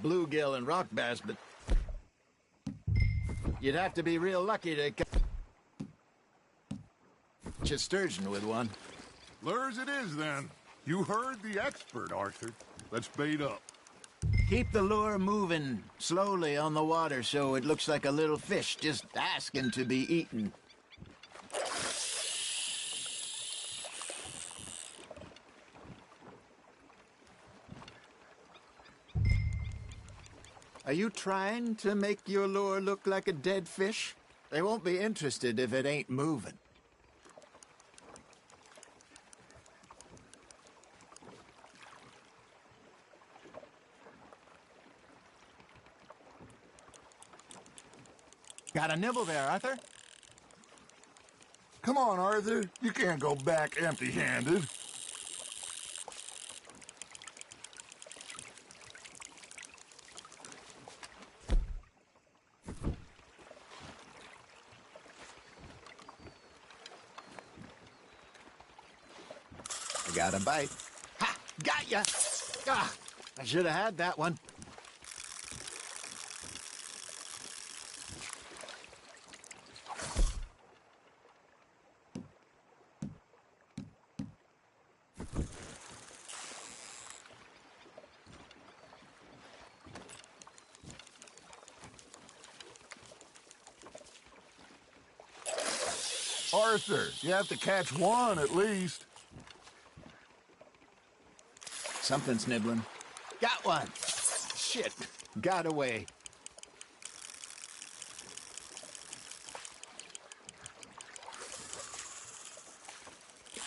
bluegill and rock bass, but you'd have to be real lucky to catch a sturgeon with one. Lures it is, then. You heard the expert, Arthur. Let's bait up. Keep the lure moving slowly on the water so it looks like a little fish just asking to be eaten. Are you trying to make your lure look like a dead fish? They won't be interested if it ain't moving. Got a nibble there, Arthur? Come on, Arthur. You can't go back empty-handed. I got a bite. Ha! Got ya! Ah, I should have had that one. Arthur, you have to catch one at least. Something's nibbling. Got one! Shit, got away.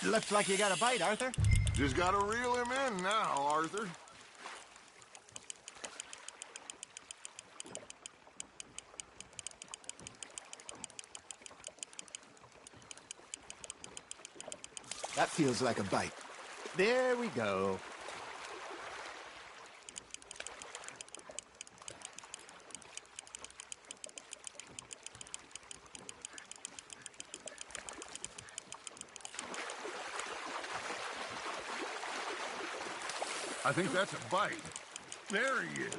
Looks like you got a bite, Arthur. Just gotta reel him in now, Arthur. That feels like a bite. There we go. I think that's a bite. There he is.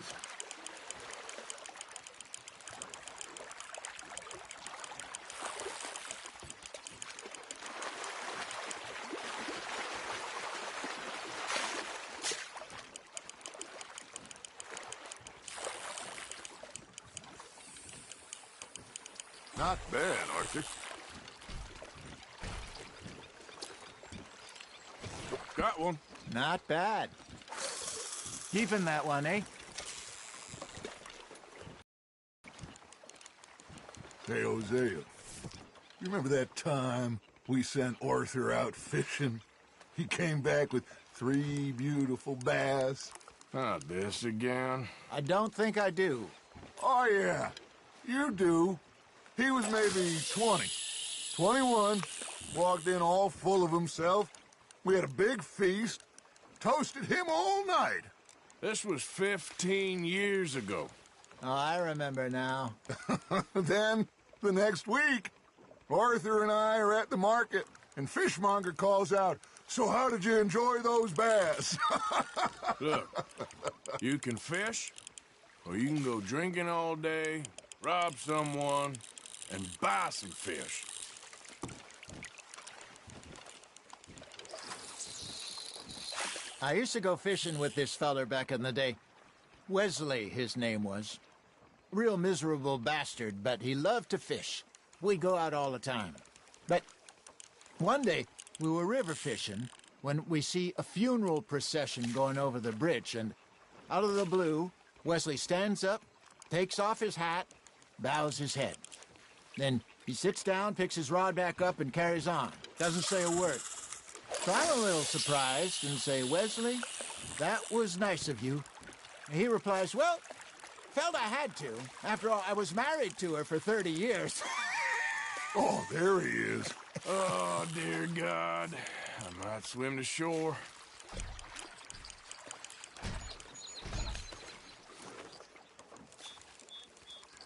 Not bad, Arthur. Got one. Not bad. Keeping that one, eh? Hey, Hosea. You remember that time we sent Arthur out fishing? He came back with 3 beautiful bass. Not this again. I don't think I do. Oh, yeah. You do. He was maybe 20. 21. Walked in all full of himself. We had a big feast. Toasted him all night. This was 15 years ago. Oh, I remember now. Then, the next week, Arthur and I are at the market, and Fishmonger calls out, "So how did you enjoy those bass?" Look, you can fish, or you can go drinking all day, rob someone, and buy some fish. I used to go fishing with this feller back in the day. Wesley, his name was. Real miserable bastard, but he loved to fish. We go out all the time. But one day, we were river fishing when we see a funeral procession going over the bridge, and out of the blue, Wesley stands up, takes off his hat, bows his head. Then he sits down, picks his rod back up, and carries on. Doesn't say a word. So I'm a little surprised and say, "Wesley, that was nice of you." He replies, "Well, felt I had to. After all, I was married to her for 30 years. Oh, there he is. Oh, dear God. I might swim to shore.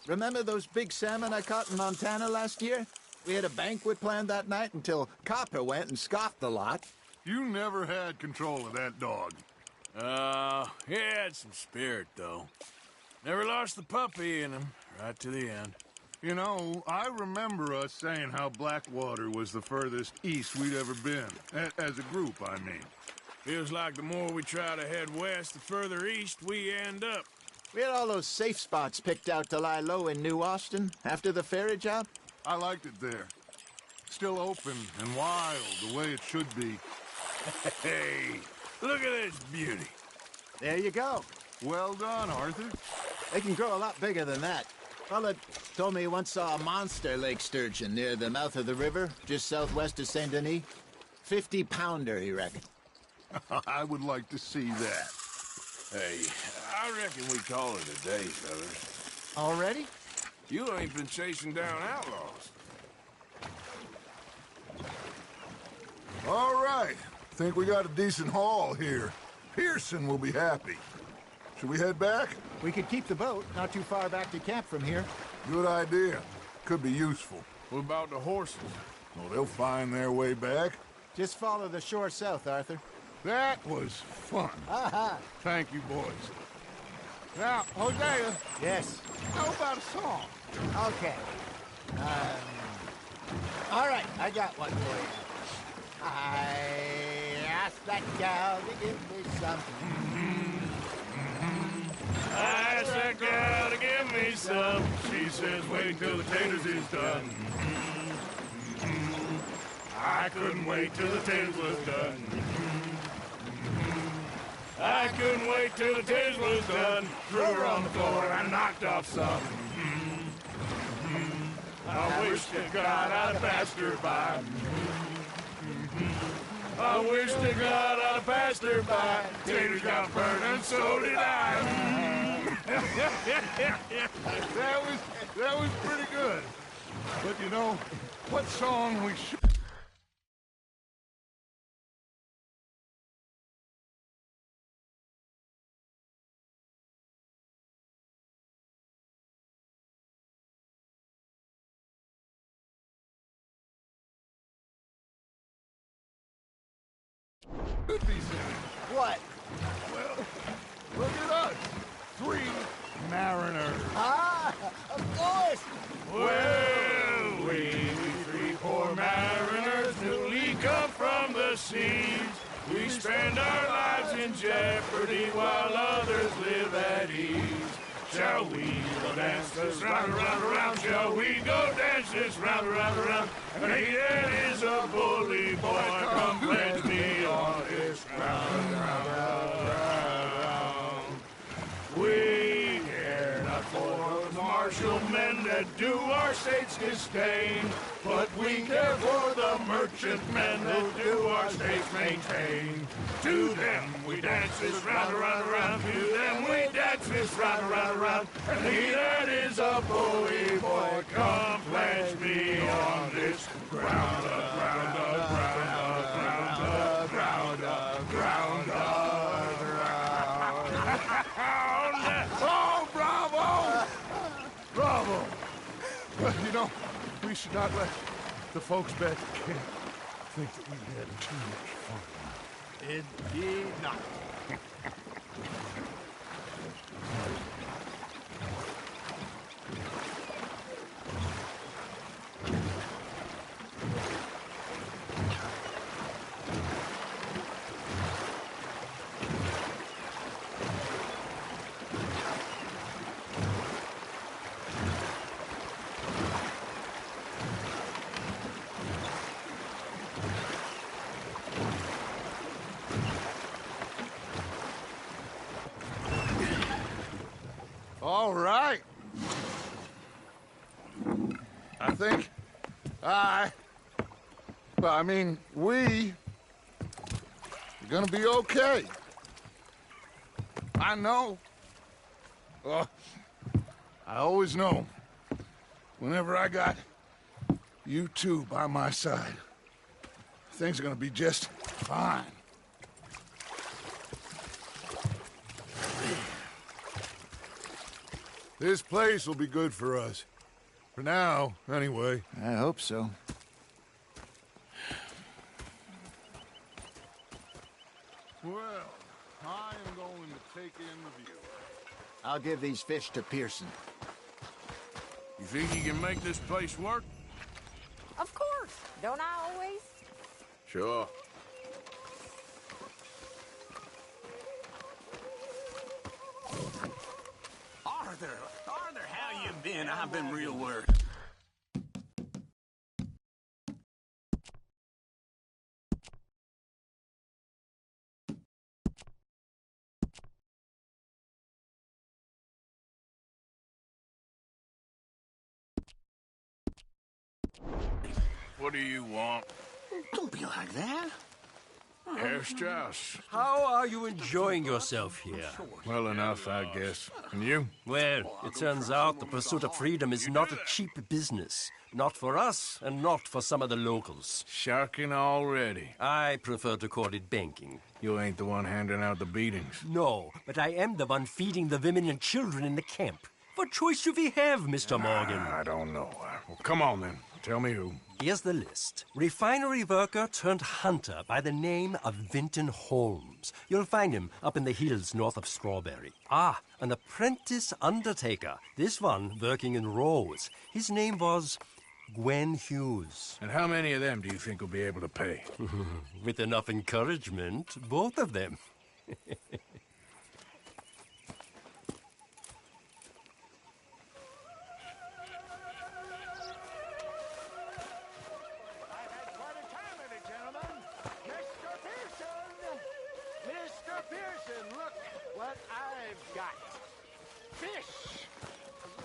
Remember those big salmon I caught in Montana last year? We had a banquet planned that night until Copper went and scoffed the lot. You never had control of that dog. He had some spirit, though. Never lost the puppy in him, right to the end. You know, I remember us saying how Blackwater was the furthest east we'd ever been. As a group, I mean. Feels like the more we try to head west, the further east we end up. We had all those safe spots picked out to lie low in New Austin after the ferry job. I liked it there. Still open and wild, the way it should be. Hey, look at this beauty. There you go. Well done, Arthur. They can grow a lot bigger than that. Fella told me he once saw a monster lake sturgeon near the mouth of the river, just southwest of Saint Denis. 50-pounder, he reckoned. I would like to see that. Hey, I reckon we call it a day, fellas. Already? You ain't been chasing down outlaws. All right. Think we got a decent haul here. Pearson will be happy. Should we head back? We could keep the boat not too far back to camp from here. Good idea. Could be useful. What about the horses? Well, they'll find their way back. Just follow the shore south, Arthur. That was fun. Aha! Thank you, boys. Now, Hosea, Yes. how about a song? Okay. All right, I got one for you. I asked that gal to give me some. I asked that girl to give me some. She says, wait till the taters is done. I couldn't wait till the taters was done. I couldn't wait till the taters was done. Threw her on the floor and knocked off some. I wish to God I'd passed her by. I wish to God I'd passed her by. Taters got burned and so did I. That was pretty good. But you know, what song we should... Could be singing. What? Well, look at us. 3 mariners. Ah, of course. Well, we three poor mariners newly come from the seas. We spend our lives in jeopardy while others live at ease. Shall we go dance this round, around, around? Shall we go dance this round, around, around? And he that is a bully boy, come pledge me on this ground, round, round. We care not for the martial men that do our state's disdain, but we care for the merchant men that do our state's maintain. To them we dance this round, around, around. To them we dance this round, around, around. And he that is a bully boy, come pledge me on this ground, ground, ground, ground, ground, ground, ground. Oh, bravo! Bravo! But you know, we should not let the folks back at camp think that we had too much fun. Indeed not. All right. I think we are gonna be okay. I know. I always know. Whenever I got you two by my side, things are gonna be just fine. This place will be good for us. For now, anyway. I hope so. Well, I am going to take in the view. I'll give these fish to Pearson. You think you can make this place work? Of course. Don't I always? Sure. Arthur, how you been? I've been real worried. What do you want? Don't be like that. Herr Strauss. How are you enjoying yourself here? Well enough, I guess. And you? Well, it turns out the pursuit of freedom is not a cheap business. Not for us, and not for some of the locals. Sharking already. I prefer to call it banking. You ain't the one handing out the beatings. No, but I am the one feeding the women and children in the camp. What choice do we have, Mr. Morgan? I don't know. Well, come on then. Tell me who. Here's the list. Refinery worker turned hunter by the name of Vinton Holmes. You'll find him up in the hills north of Strawberry. Ah, an apprentice undertaker. This one working in Rose. His name was Gwen Hughes. And how many of them do you think will be able to pay? With enough encouragement, both of them.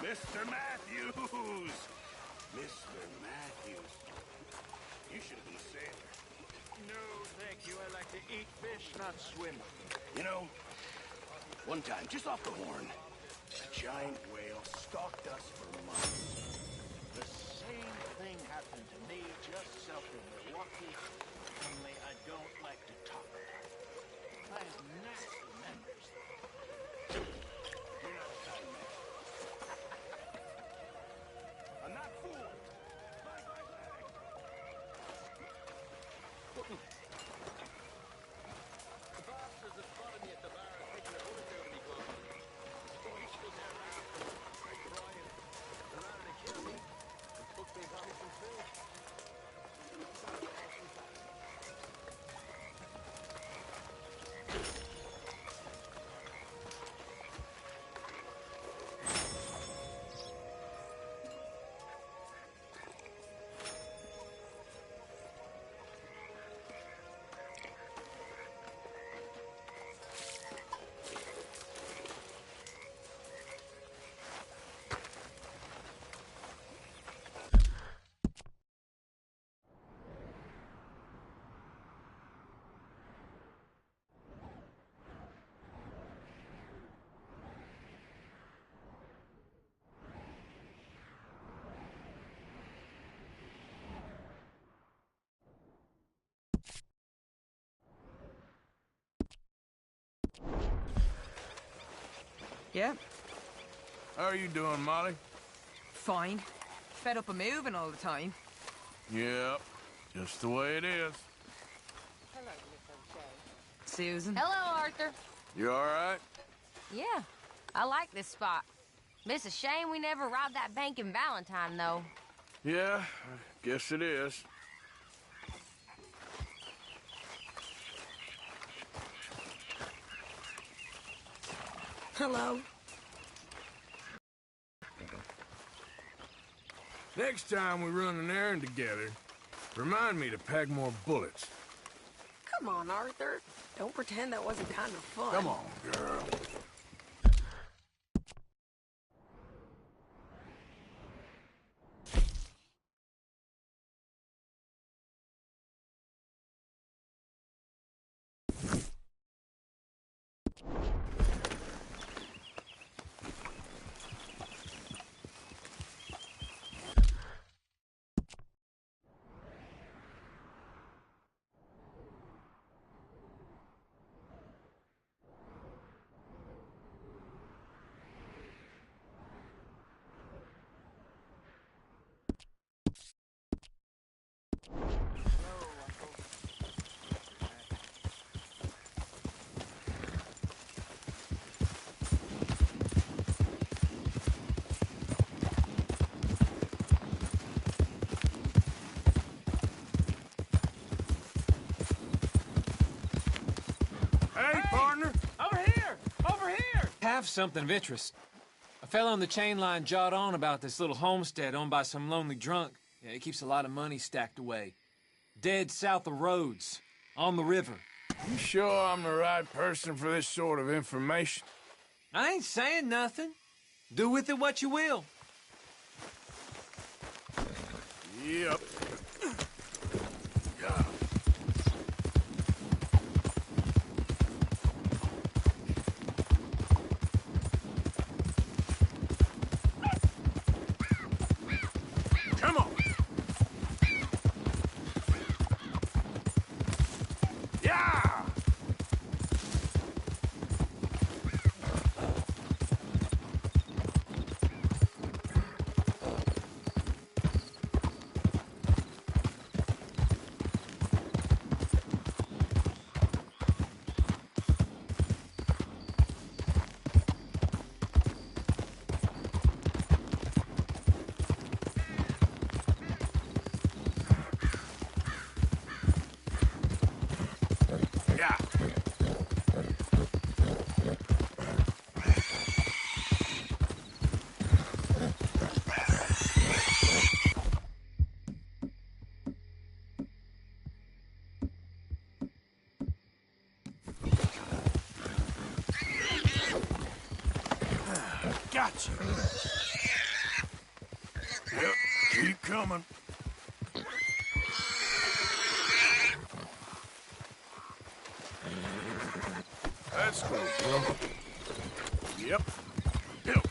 Mr. Matthews! Mr. Matthews. You should have been a sailor. No, thank you. I like to eat fish, not swim. You know, one time, just off the Horn, a giant whale stalked us for months. The same thing happened to me just south of Milwaukee, only I don't like to talk about it. I have nasty memories. You're not a kind man. I'm not fooled. Bye, bye, bye. Yeah, How are you doing, Molly? fine. Fed up of moving all the time. Yep. Just the way it is. Susan. Hello, Arthur. You all right? Yeah, I like this spot. It's a shame we never robbed that bank in Valentine, though. Yeah, I guess it is. Hello. Next time we run an errand together, remind me to pack more bullets. Come on, Arthur. Don't pretend that wasn't kind of fun. Come on, girl. have something of interest. A fellow on the chain line jawed on about this little homestead owned by some lonely drunk. Yeah, he keeps a lot of money stacked away. Dead south of Rhodes, on the river. You sure I'm the right person for this sort of information? I ain't saying nothing. Do with it what you will. Yep. Come on. Yeah. Yeah. Gotcha. Yep, keep coming. That's cool, bro. Yep. Yep.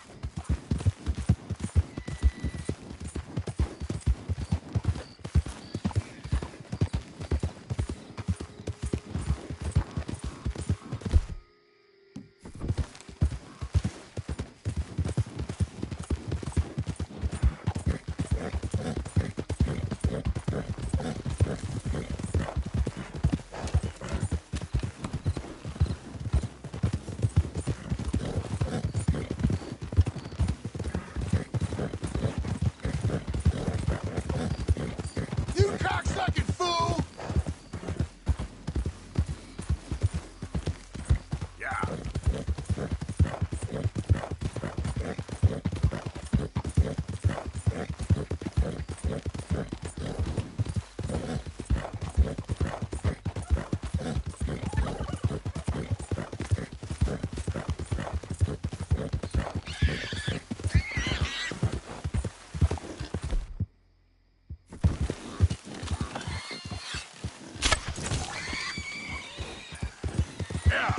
You cocksucking fool! Yeah. Yeah.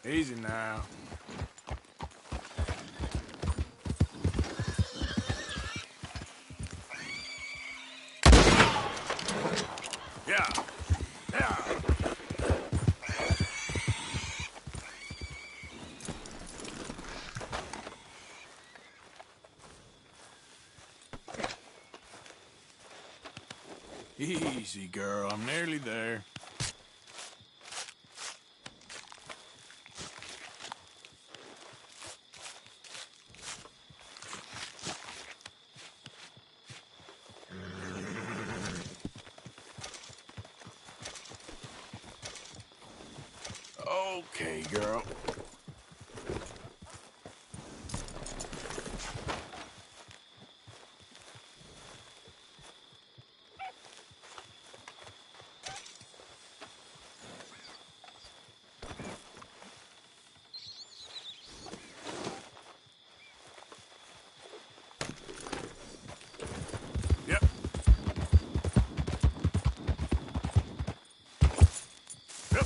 Easy now. Yeah. Yeah. Easy, girl. I'm nearly there. Okay, girl. Yep. Yep.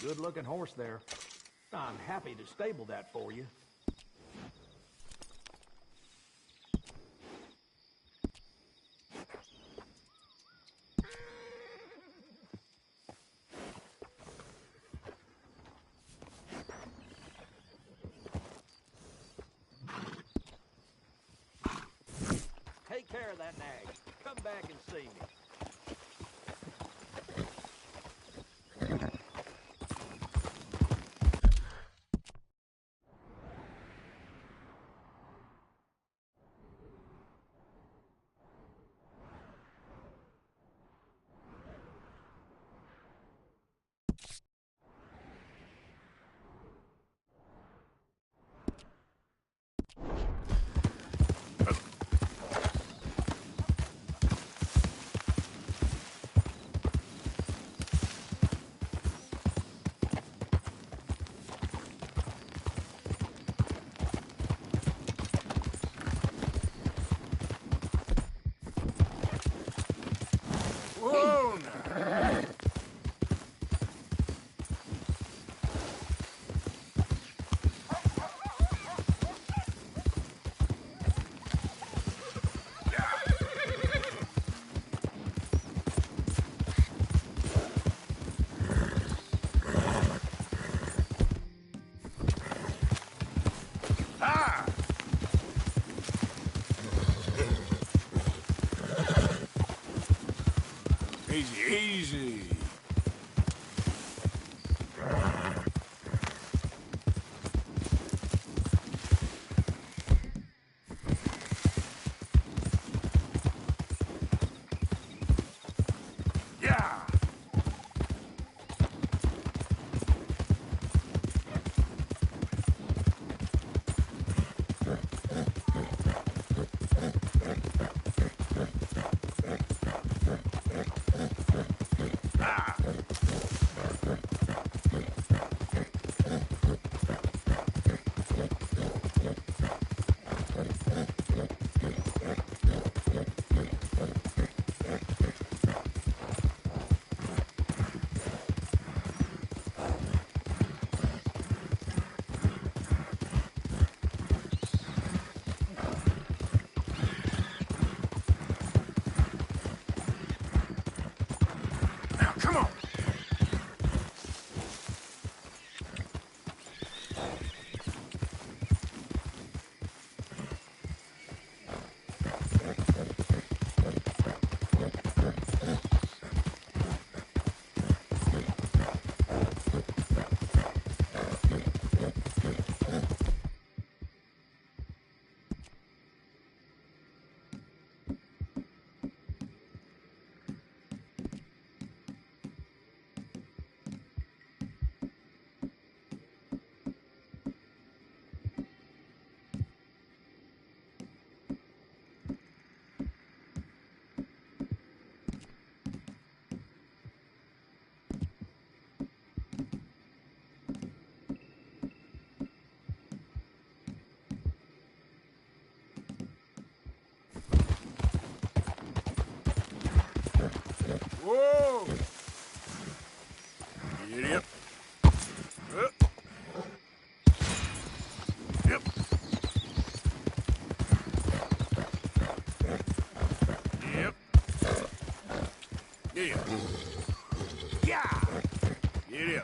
Good-looking horse there. I'm happy to stable that for you. Take care of that nag. Come back and see me. Whoa now. Ah! Easy, easy. Yeah. Now, come on. Whoa! Idiot. Yep. Yep. Yeah. Yeah. Idiot.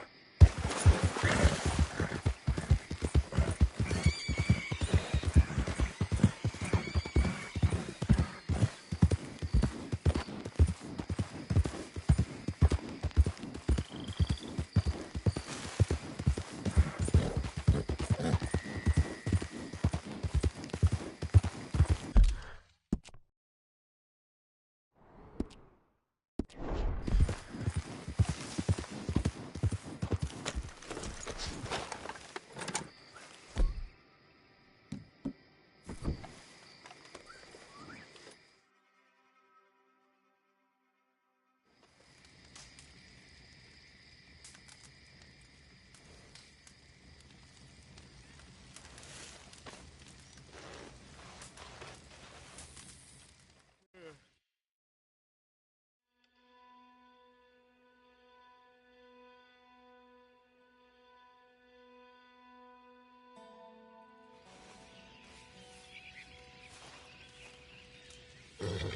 Yep.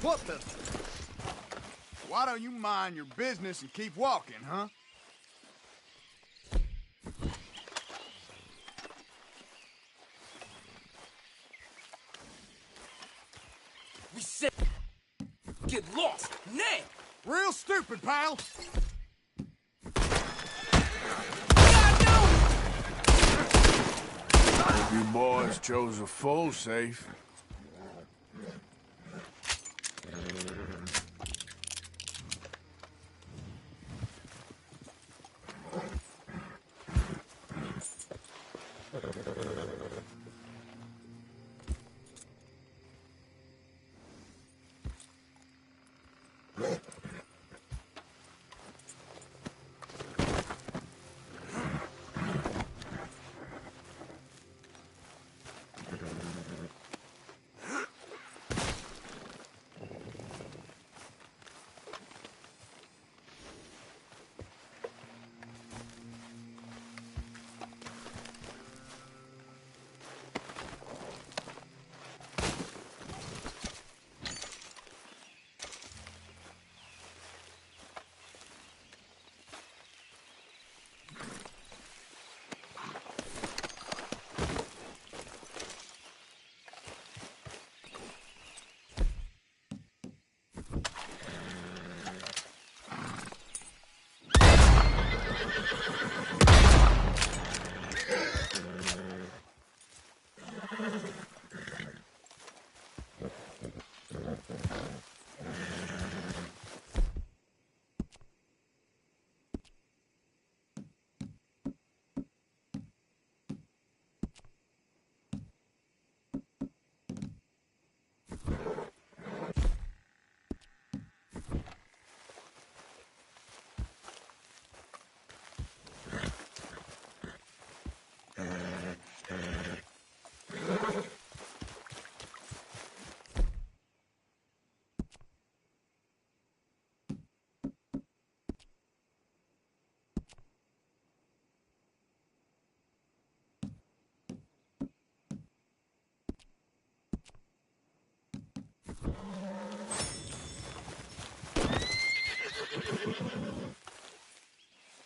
What the? Why don't you mind your business and keep walking, huh? We said get lost now. Real stupid, pal. Hope you boys chose a full safe.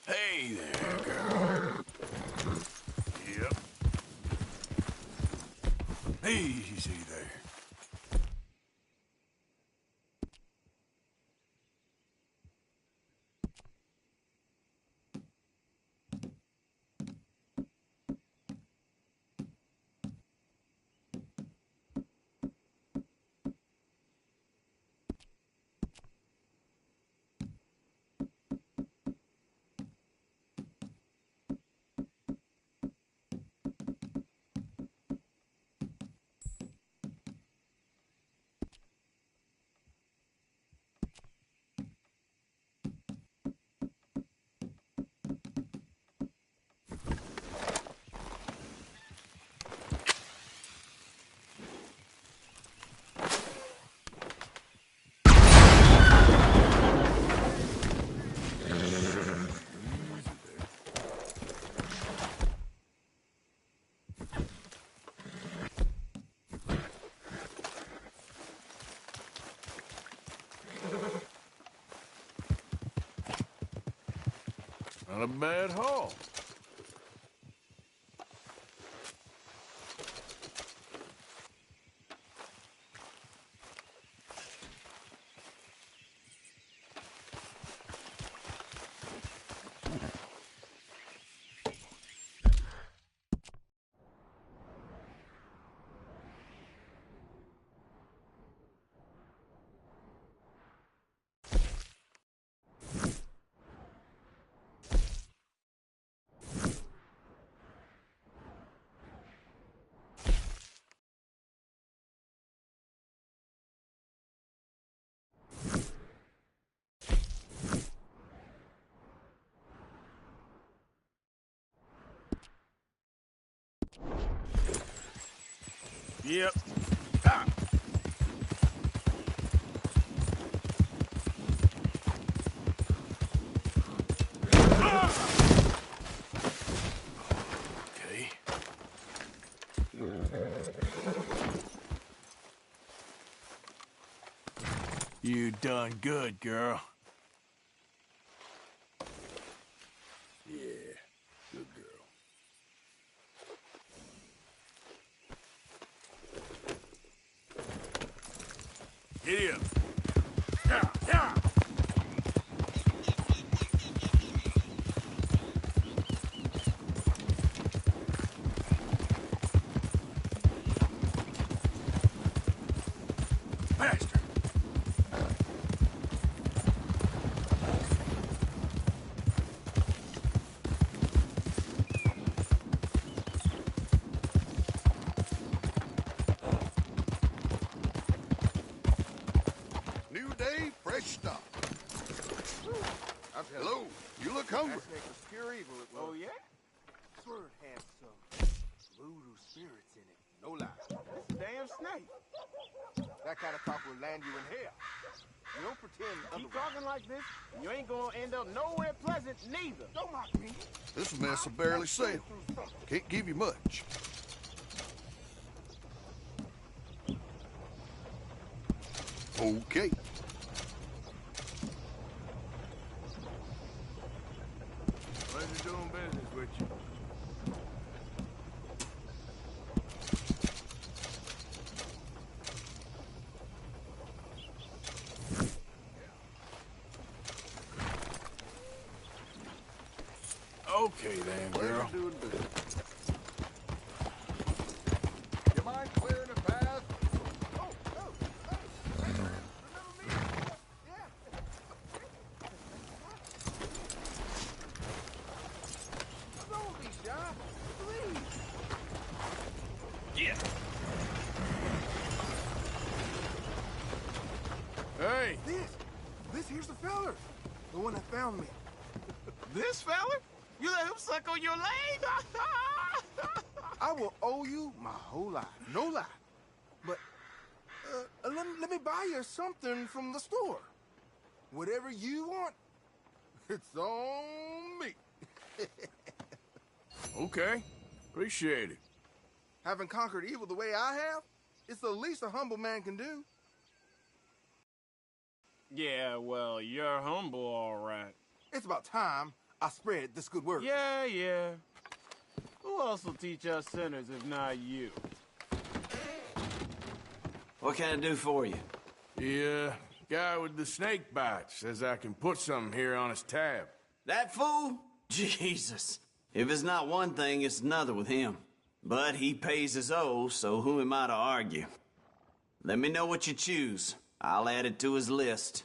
Hey there, girl. Yep. Easy there. Not a bad haul. Yep. Ah. Okay. You done good, girl. Yeah, good girl. Giddy up. Yeah, yeah. Faster. New day, fresh start. Hello, you look hungry. That snake was pure evil. Oh, yeah? Swerve had some voodoo spirits in it. No lie. It's a damn snake. That kind of talk will land you in hell. You don't pretend keep talking like this, and you ain't gonna end up nowhere pleasant neither. Don't mock me. This mess will barely sail. Can't give you much. Okay. Pleasure doing business with you. Okay then, girl. Pleasure doing business. You mind clearing the path? Oh, hey, remember me? Yeah. Don't be shy. Please. Yeah. Hey, This here's the feller. The one that found me. this fella? You let him suck on your leg? I will owe you my whole life. No lie. But let me buy you something from the store. Whatever you want, it's on me. Okay, appreciate it. Having conquered evil the way I have, it's the least a humble man can do. Yeah, well, you're humble, all right. It's about time I spread this good word. Yeah. Who else will teach us sinners if not you? What can I do for you? The guy with the snake bite says I can put something here on his tab. That fool? Jesus. If it's not one thing, it's another with him. But he pays his owe, so who am I to argue? Let me know what you choose. I'll add it to his list.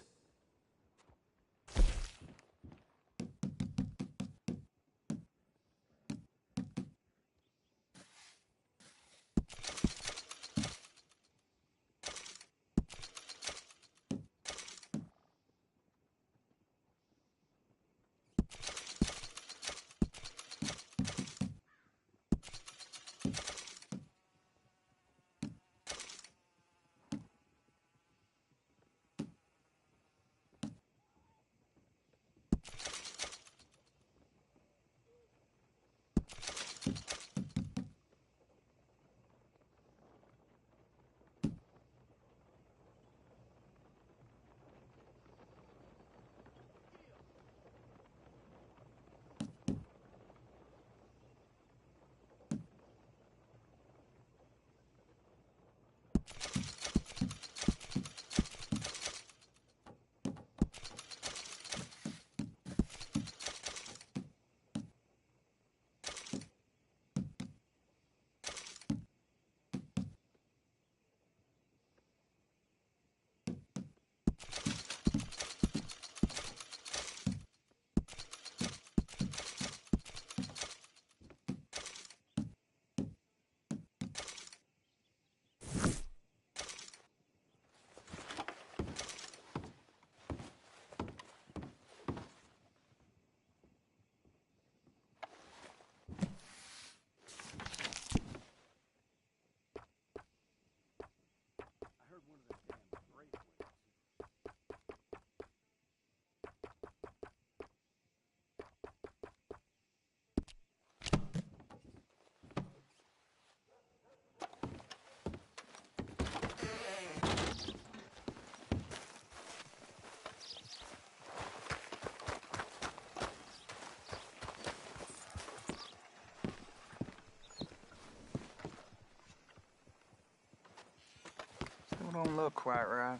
don't look quite right.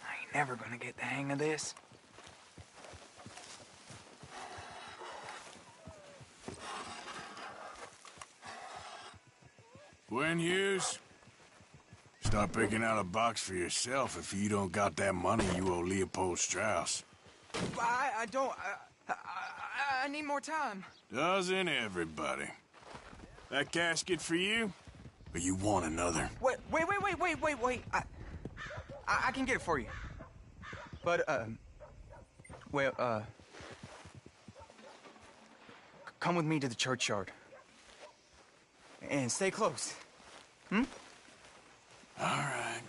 I ain't never gonna get the hang of this. Gwen Hughes, start picking out a box for yourself if you don't got that money you owe Leopold Strauss. I don't... I need more time. Doesn't everybody? That casket for you? Or you want another? Wait. I can get it for you. But, come with me to the churchyard. And stay close. Hmm? All right.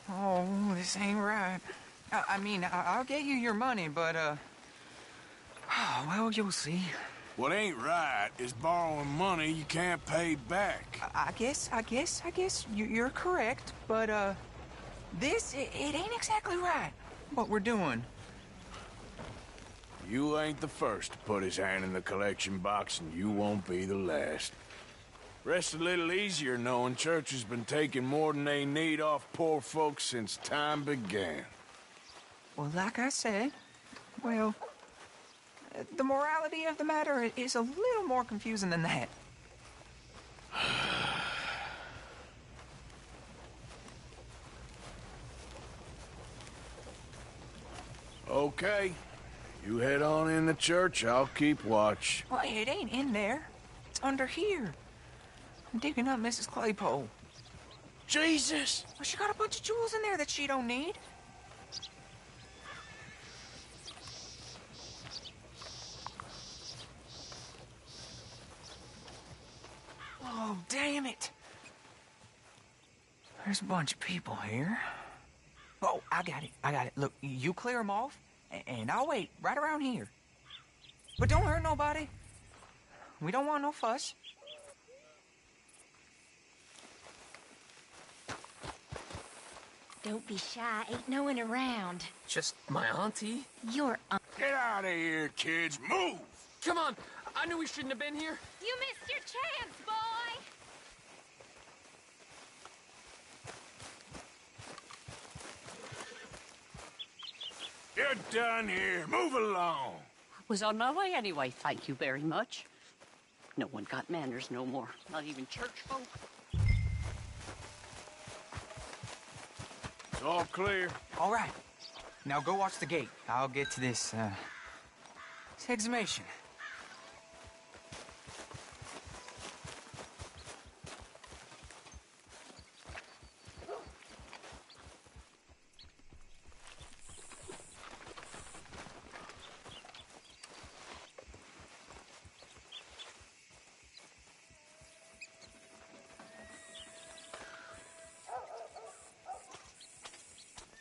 Oh, this ain't right. I mean, I'll get you your money, but, oh, well, you'll see. What ain't right is borrowing money you can't pay back. I guess you're correct, but, it ain't exactly right, what we're doing. You ain't the first to put his hand in the collection box, and you won't be the last. Rest a little easier knowing church has been taking more than they need off poor folks since time began. Well, like I said, well, the morality of the matter is a little more confusing than that. Okay. You head on in the church, I'll keep watch. Well, it ain't in there. It's under here. I'm digging up Mrs. Claypole. Jesus! Well, she got a bunch of jewels in there that she don't need. Oh, damn it. There's a bunch of people here. Oh, I got it. Look, you clear them off, and I'll wait right around here. But don't hurt nobody. We don't want no fuss. Don't be shy. Ain't no one around. Just my auntie? Your Get out of here, kids. Move! Come on. I knew we shouldn't have been here. You missed your chance, boy! You're done here. Move along. Was on my way anyway, thank you very much. No one got manners no more, not even church folk. It's all clear. All right. Now go watch the gate. I'll get to this exhumation.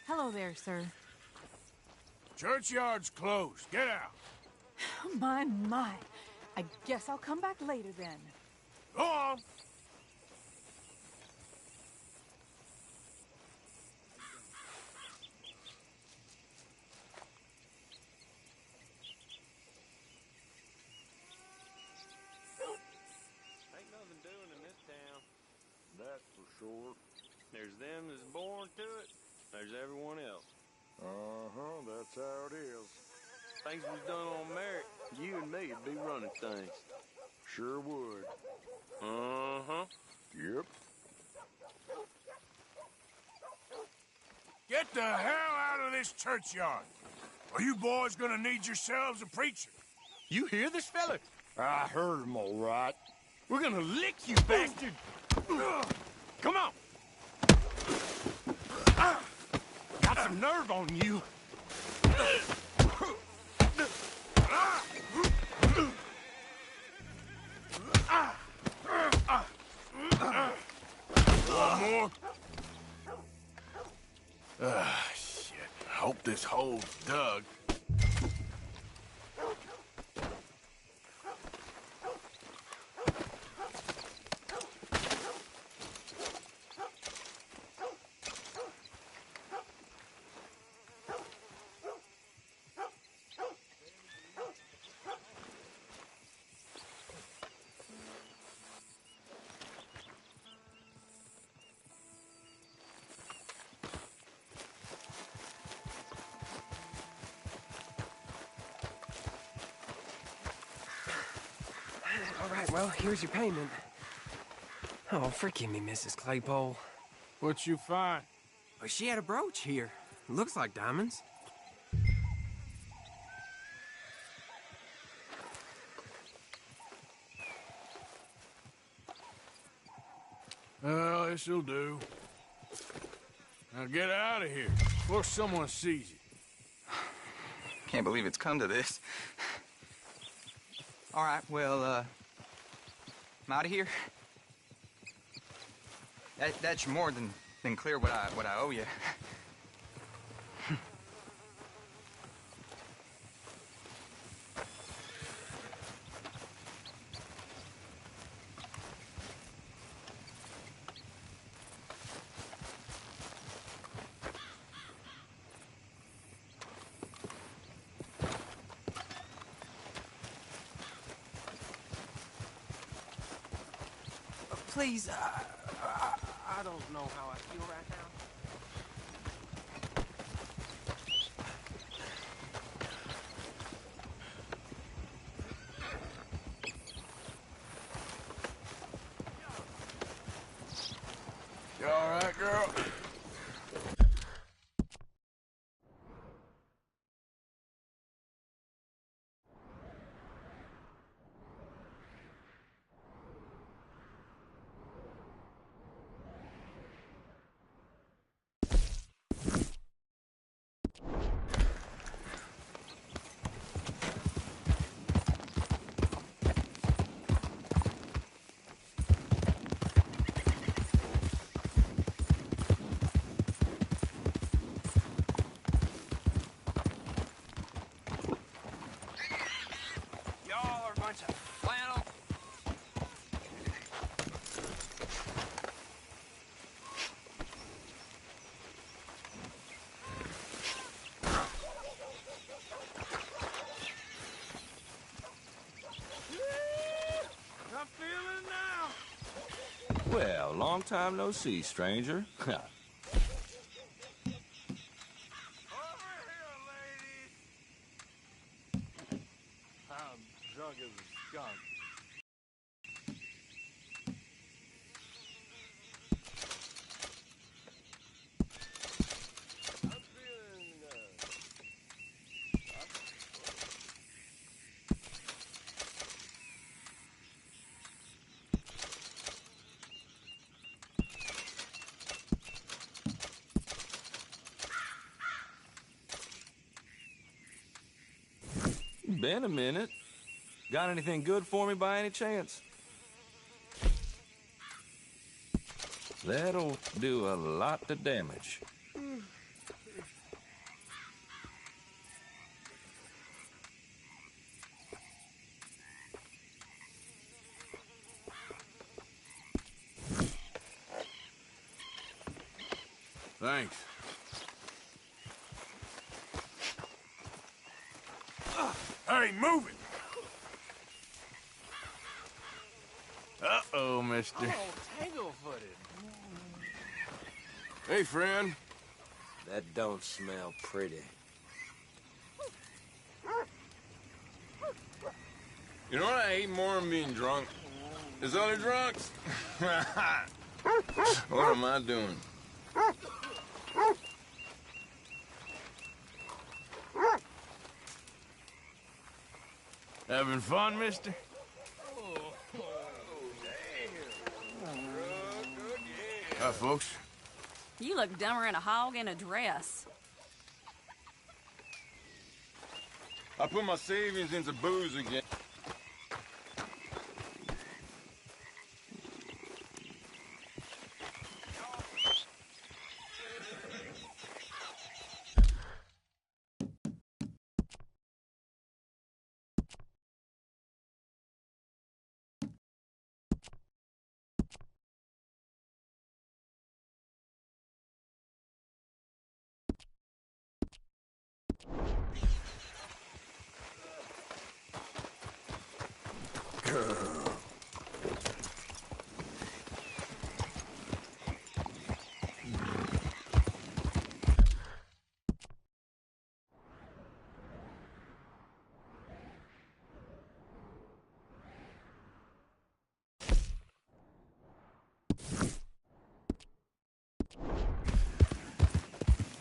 Hello there, sir. Churchyard's closed. Get out. My. I guess I'll come back later then. Go on. Ain't nothing doing in this town. That's for sure. There's them that's born to it. There's everyone else. Uh-huh, that's how it is. Things was done on merit, you and me would be running things. Sure would. Uh-huh. Yep. Get the hell out of this churchyard. Are you boys gonna need yourselves a preacher? You hear this fella? I heard him all right. We're gonna lick you, bastard! Come on! Got some nerve on you. One more. Shit. Hope this hole's dug. All right, well, here's your payment. Oh, forgive me, Mrs. Claypole. What you find? Well, she had a brooch here. Looks like diamonds. Well, this'll do. Now get out of here before someone sees you. Can't believe it's come to this. All right, well, I'm out of here. That's more than clear what I owe you. Please, I don't know how I feel right now. You all right, girl? Y'all are a bunch of flannel. I'm feeling now. Well, long time no see, stranger. I'm drunk as a skunk. Been a minute. Got anything good for me by any chance? That'll do a lot of damage. Thanks. Hey, move it! Uh-oh, mister. Oh, tangle-footed. Hey, friend. That don't smell pretty. You know what I hate more than being drunk? Is other drunks. What am I doing? Having fun, mister? Hi, folks. You look dumber in a hog in a dress. I put my savings into booze again.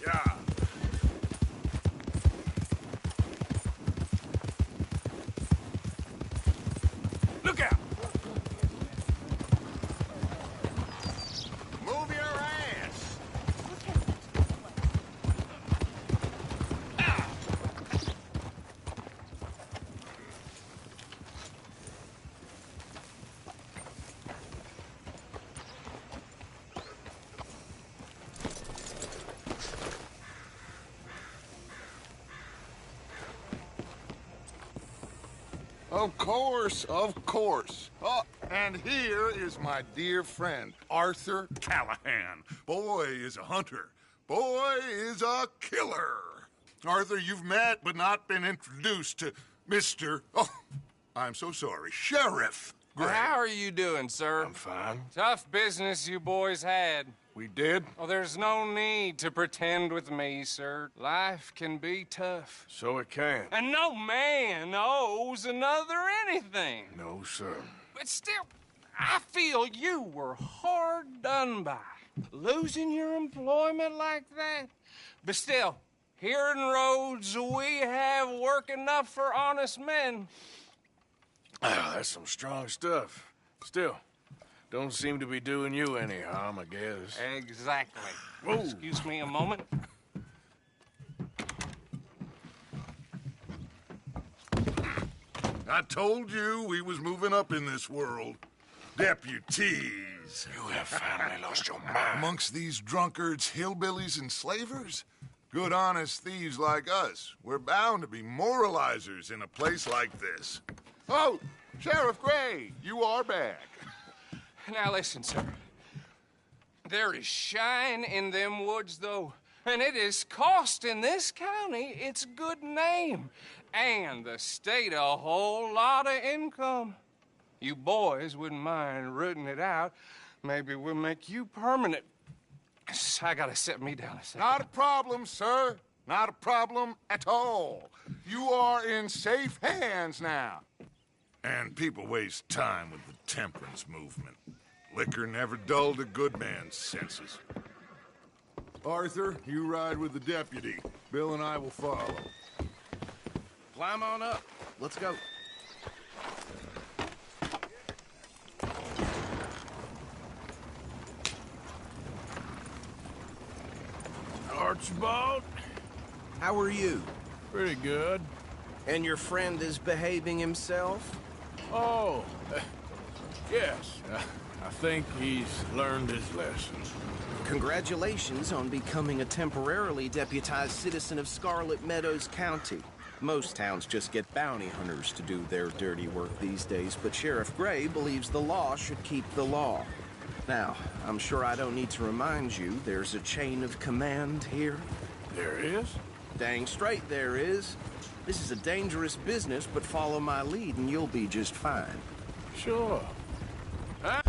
Yeah. Look out! Move your ass! Of course, of course. Oh, and here is my dear friend, Arthur Callahan. Boy is a hunter. Boy is a killer. Arthur, you've met but not been introduced to Mr. Oh, I'm so sorry, Sheriff Gray. How are you doing, sir? I'm fine. Tough business you boys had. We did? Oh, there's no need to pretend with me, sir. Life can be tough. So it can. And no man owes another anything. No, sir. But still, I feel you were hard done by. Losing your employment like that. But still, here in Rhodes, we have work enough for honest men. Ah, that's some strong stuff. Still, don't seem to be doing you any harm, I guess. Exactly. Whoa. Excuse me a moment. I told you we was moving up in this world. Deputies. You have finally lost your mind. Amongst these drunkards, hillbillies, and slavers? Good, honest thieves like us. We're bound to be moralizers in a place like this. Oh, Sheriff Gray, you are back. Now listen, sir. There is shine in them woods, though, and it is costing this county its good name and the state a whole lot of income. You boys wouldn't mind rooting it out. Maybe we'll make you permanent. I gotta sit me down a second. Not a problem, sir. Not a problem at all. You are in safe hands now. And people waste time with the temperance movement. Liquor never dulled a good man's senses. Arthur, you ride with the deputy. Bill and I will follow. Climb on up. Let's go. Archibald? How are you? Pretty good. And your friend is behaving himself? Oh, yes. I think he's learned his lesson. Congratulations on becoming a temporarily deputized citizen of Scarlet Meadows County. Most towns just get bounty hunters to do their dirty work these days, but Sheriff Gray believes the law should keep the law. Now, I'm sure I don't need to remind you there's a chain of command here. There is? Dang straight there is. This is a dangerous business, but follow my lead and you'll be just fine. Sure. Huh?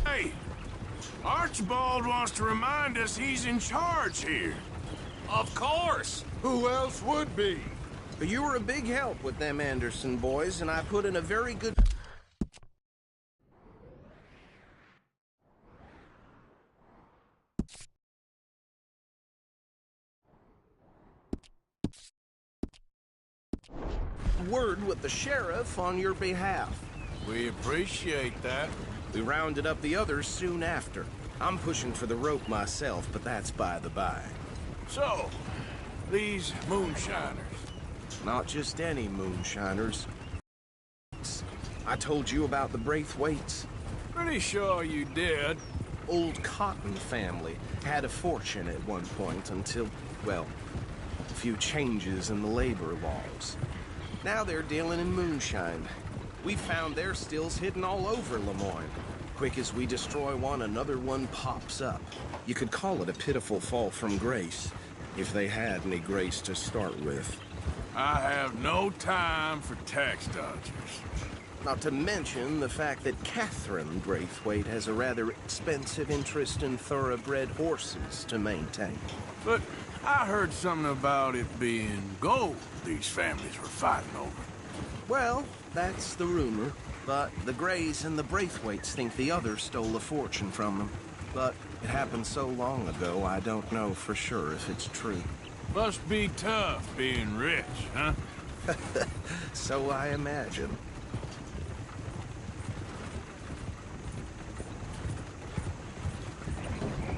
Hey, Archibald wants to remind us he's in charge here. Of course. Who else would be? You were a big help with them Anderson boys, and I put in a very good... word with the sheriff on your behalf. We appreciate that. We rounded up the others soon after. I'm pushing for the rope myself, but that's by the by. So, these moonshiners. Not just any moonshiners. I told you about the Braithwaites. Pretty sure you did. Old Cotton family had a fortune at one point until, well, a few changes in the labor laws. Now they're dealing in moonshine. We found their stills hidden all over Lemoyne. Quick as we destroy one, another one pops up. You could call it a pitiful fall from grace, if they had any grace to start with. I have no time for tax dodgers. Not to mention the fact that Catherine Braithwaite has a rather expensive interest in thoroughbred horses to maintain. But I heard something about it being gold these families were fighting over. Well, that's the rumor. But the Greys and the Braithwaites think the others stole a fortune from them. But it happened so long ago, I don't know for sure if it's true. Must be tough being rich, huh? So I imagine.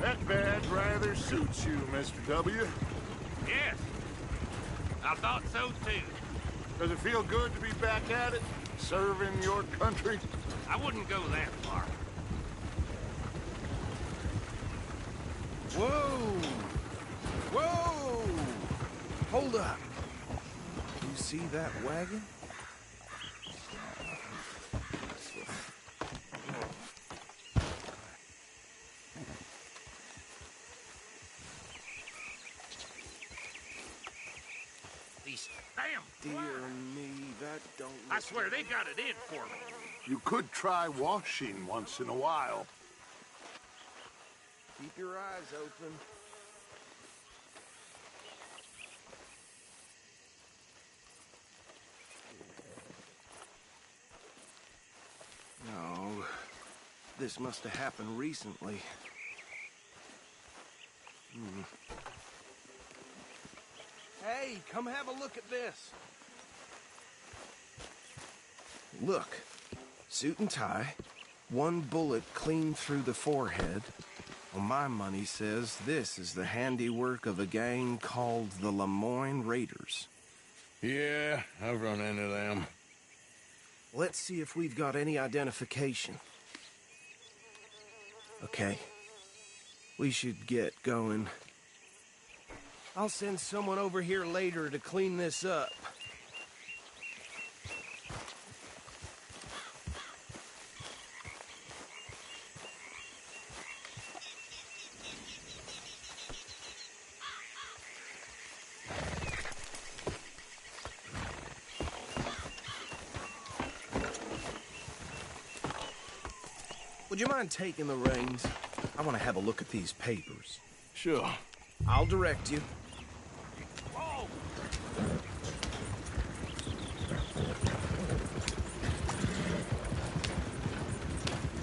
That badge rather suits you, Mr. W. Yes. I thought so, too. Does it feel good to be back at it? Serving your country? I wouldn't go that far. Whoa! Whoa! Hold up. You see that wagon? These damn... Dear me, that don't... I swear they got it in for me. You could try washing once in a while. Keep your eyes open. No, this must have happened recently. Hey, come have a look at this. Look, suit and tie, one bullet clean through the forehead. Well, my money says this is the handiwork of a gang called the Lemoyne Raiders. Yeah, I've run into them. Let's see if we've got any identification. Okay. We should get going. I'll send someone over here later to clean this up. Would you mind taking the reins? I want to have a look at these papers. Sure. I'll direct you. Whoa!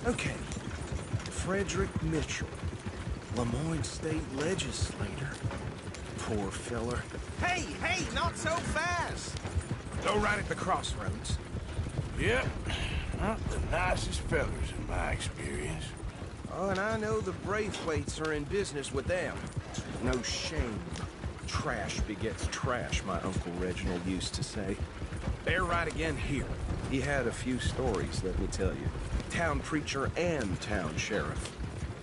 Okay. Frederick Mitchell, Lemoyne State Legislator. Poor feller. Hey, not so fast! Go right at the crossroads. Yep. Not the nicest fellers in my experience. Oh, and I know the Braithwaites are in business with them. No shame. Trash begets trash, my Uncle Reginald used to say. They're right again here. He had a few stories, let me tell you. Town preacher and town sheriff.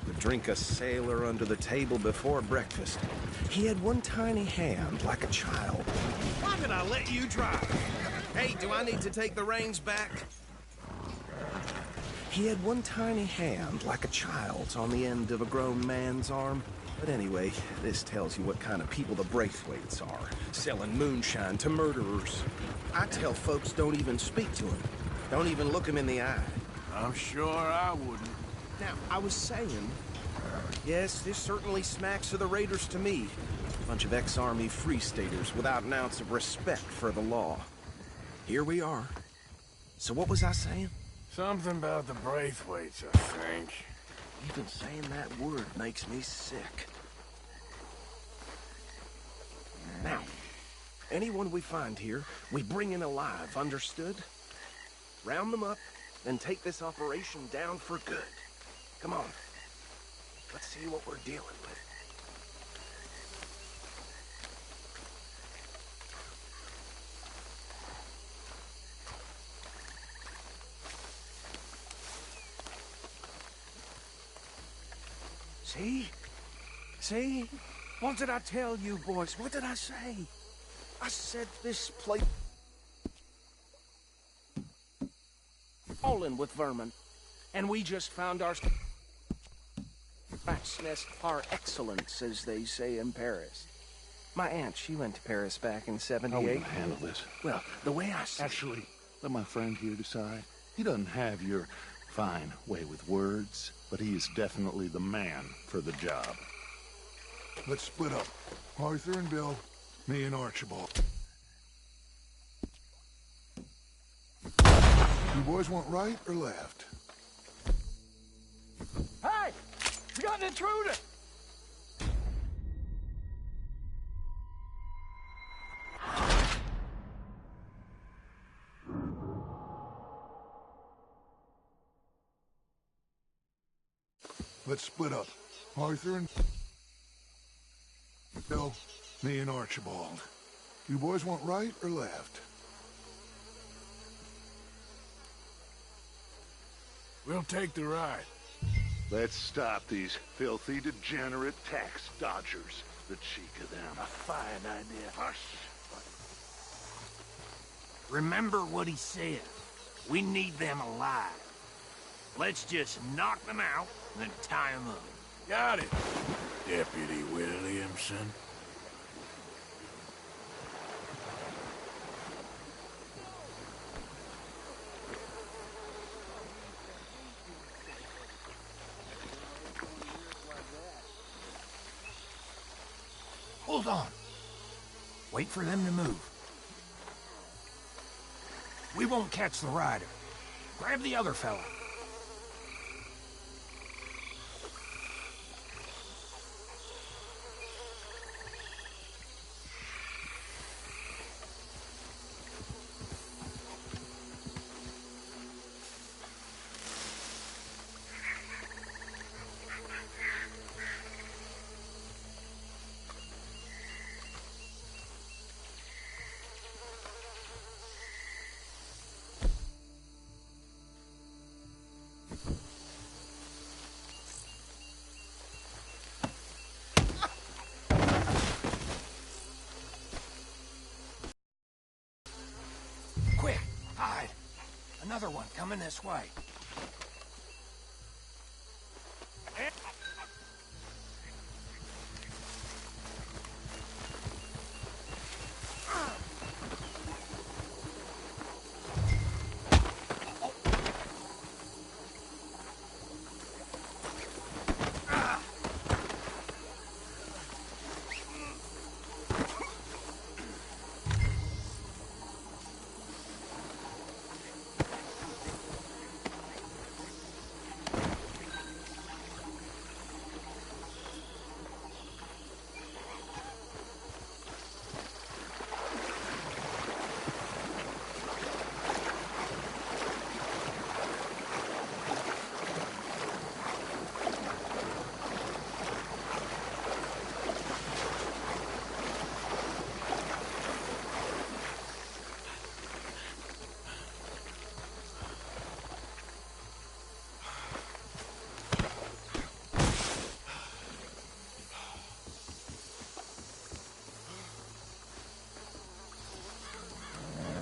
Would drink a sailor under the table before breakfast. He had one tiny hand like a child. Why did I let you drive? Hey, do I need to take the reins back? He had one tiny hand like a child's on the end of a grown man's arm. But anyway, this tells you what kind of people the Braithwaites are. Selling moonshine to murderers. I tell folks don't even speak to him. Don't even look him in the eye. I'm sure I wouldn't. Now, I was saying, yes, this certainly smacks of the Raiders to me. Bunch of ex-Army Free Staters without an ounce of respect for the law. Here we are. So what was I saying? Something about the Braithwaites, I think. Even saying that word makes me sick. Now, anyone we find here, we bring in alive, understood? Round them up, then take this operation down for good. Come on. Let's see what we're dealing with. See? See? What did I tell you, boys? What did I say? I said this place... fallen with vermin. And we just found our... rat's nest par excellence, as they say in Paris. My aunt, she went to Paris back in '78. How are we gonna handle this? Well, the way I see... Actually, let my friend here decide. He doesn't have your fine way with words, but he is definitely the man for the job. Let's split up. Arthur and Bill, me and Archibald. You boys want right or left? Hey! We got an intruder! Let's split up. Arthur and Bill, me and Archibald. You boys want right or left? We'll take the right. Let's stop these filthy, degenerate tax dodgers. The cheek of them. A fine idea. Hush. Remember what he said. We need them alive. Let's just knock them out, then tie them up. Got it, Deputy Williamson. Hold on. Wait for them to move. We won't catch the rider. Grab the other fella. Another one coming this way.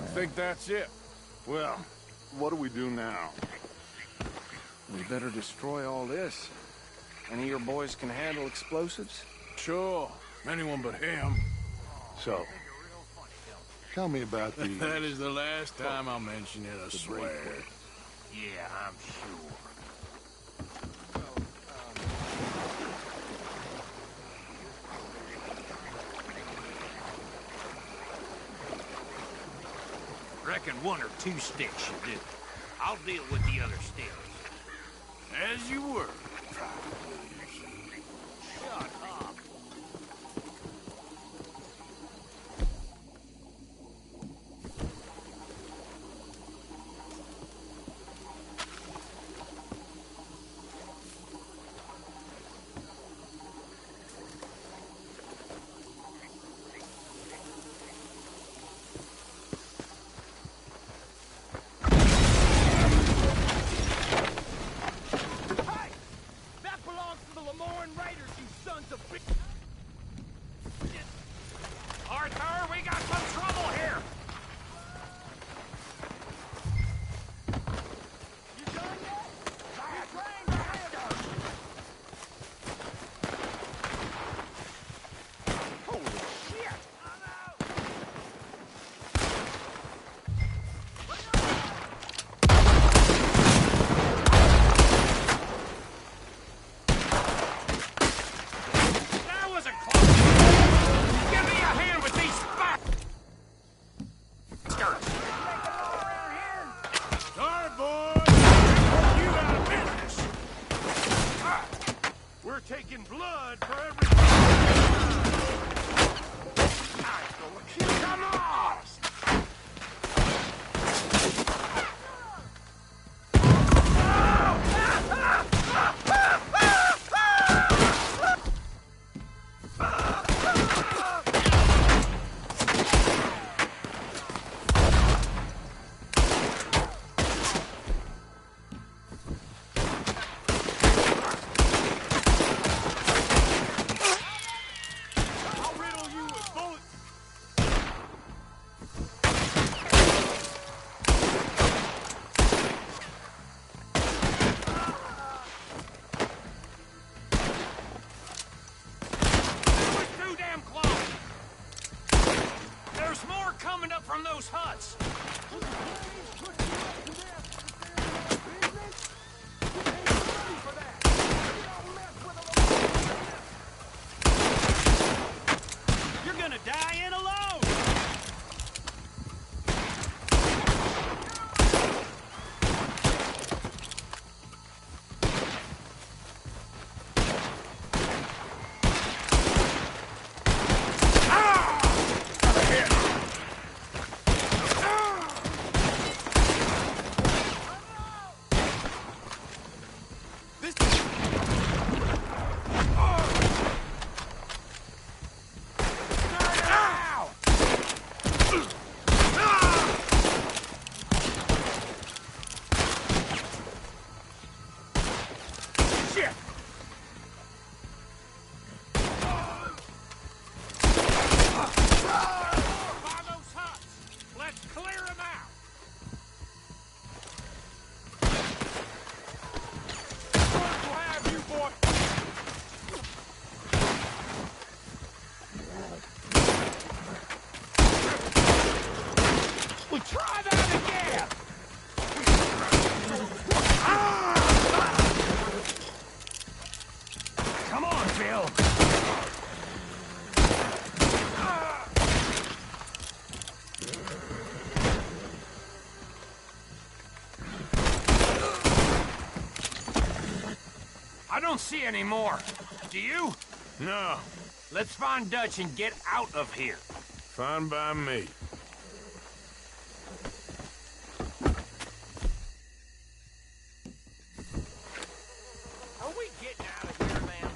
I think that's it. Well, what do we do now? We better destroy all this. Any of your boys can handle explosives? Sure. Anyone but him. So, tell me about the... That is the last time I'll mention it, I swear. Yeah, I'm sure. Reckon 1 or 2 sticks should do. I'll deal with the other sticks. As you were. Shut up. Arthur, we got some trouble here! Taking blood for every... Come on! From those huts! You're gonna die in alone! Try that again! Come on, Bill! I don't see any more. Do you? No. Let's find Dutch and get out of here. Fine by me. Are we getting out of here, man?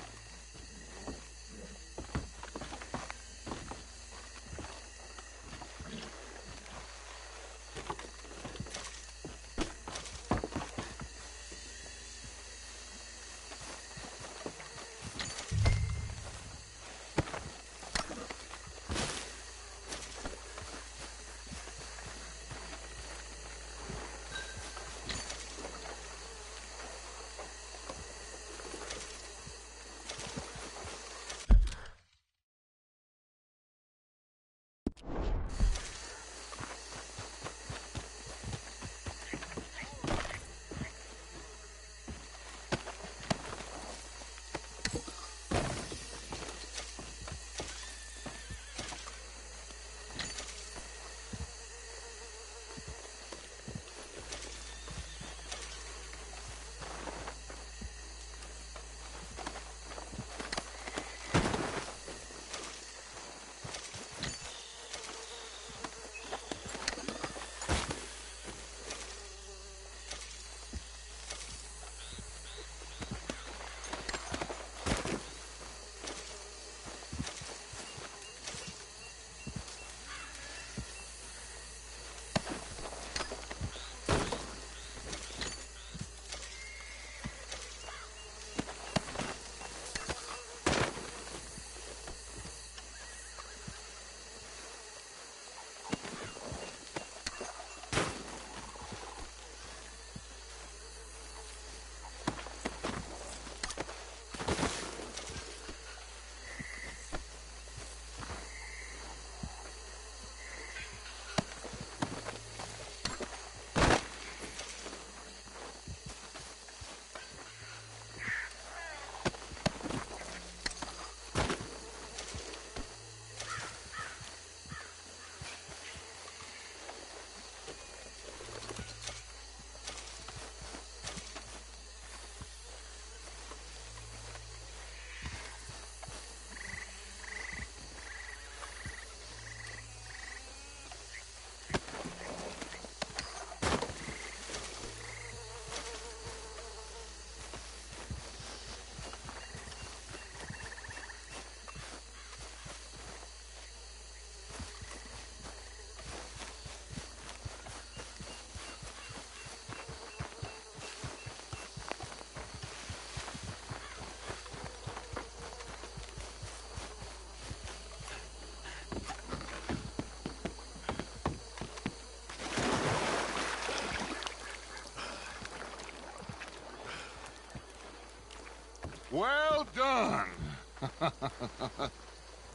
Well done.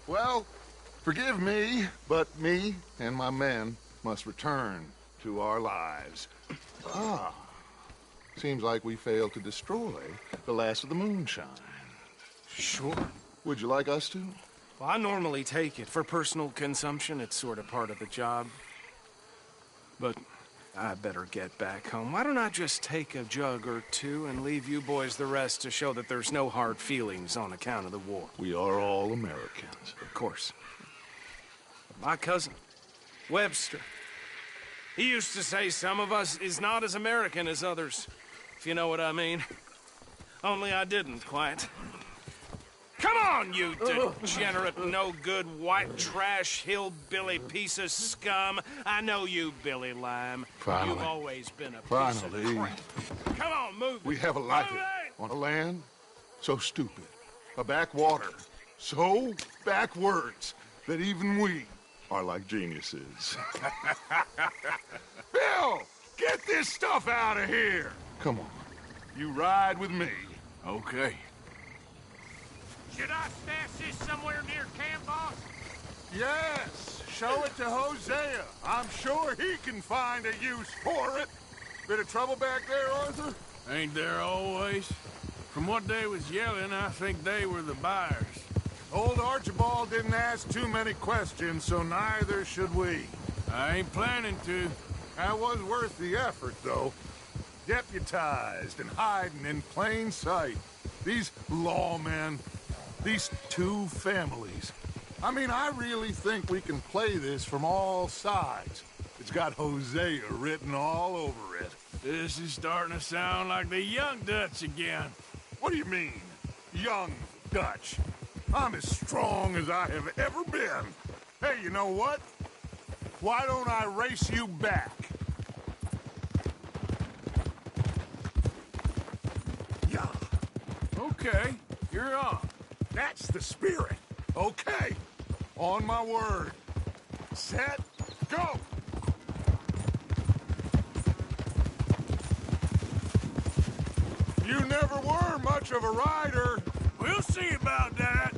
Well, forgive me, but me and my men must return to our lives. Ah, seems like we failed to destroy the last of the moonshine. Sure. Would you like us to? Well, I normally take it. For personal consumption, it's sort of part of the job. But I better get back home. Why don't I just take a jug or two and leave you boys the rest to show that there's no hard feelings on account of the war? We are all Americans. Of course. My cousin, Webster, he used to say some of us is not as American as others, if you know what I mean. Only I didn't quite. Come on, you degenerate, no-good, white trash, hillbilly piece of scum. I know you, Billy Lime. Finally. You've always been a piece Finally. of crap. Come on, move We it. have a life Move it. on a land so stupid, a backwater so backwards that even we are like geniuses. Bill, get this stuff out of here. Come on, you ride with me. Okay. Should I stash this somewhere near camp, boss? Yes, show it to Hosea. I'm sure he can find a use for it. Bit of trouble back there, Arthur? Ain't there always? From what they was yelling, I think they were the buyers. Old Archibald didn't ask too many questions, so neither should we. I ain't planning to. That was worth the effort, though. Deputized and hiding in plain sight. These lawmen, these two families. I mean, I really think we can play this from all sides. It's got Hosea written all over it. This is starting to sound like the Young Dutch again. What do you mean, Young Dutch? I'm as strong as I have ever been. Hey, you know what? Why don't I race you back? Yeah. Okay, you're on. That's the spirit. Okay. On my word. Set, go! You never were much of a rider. We'll see about that.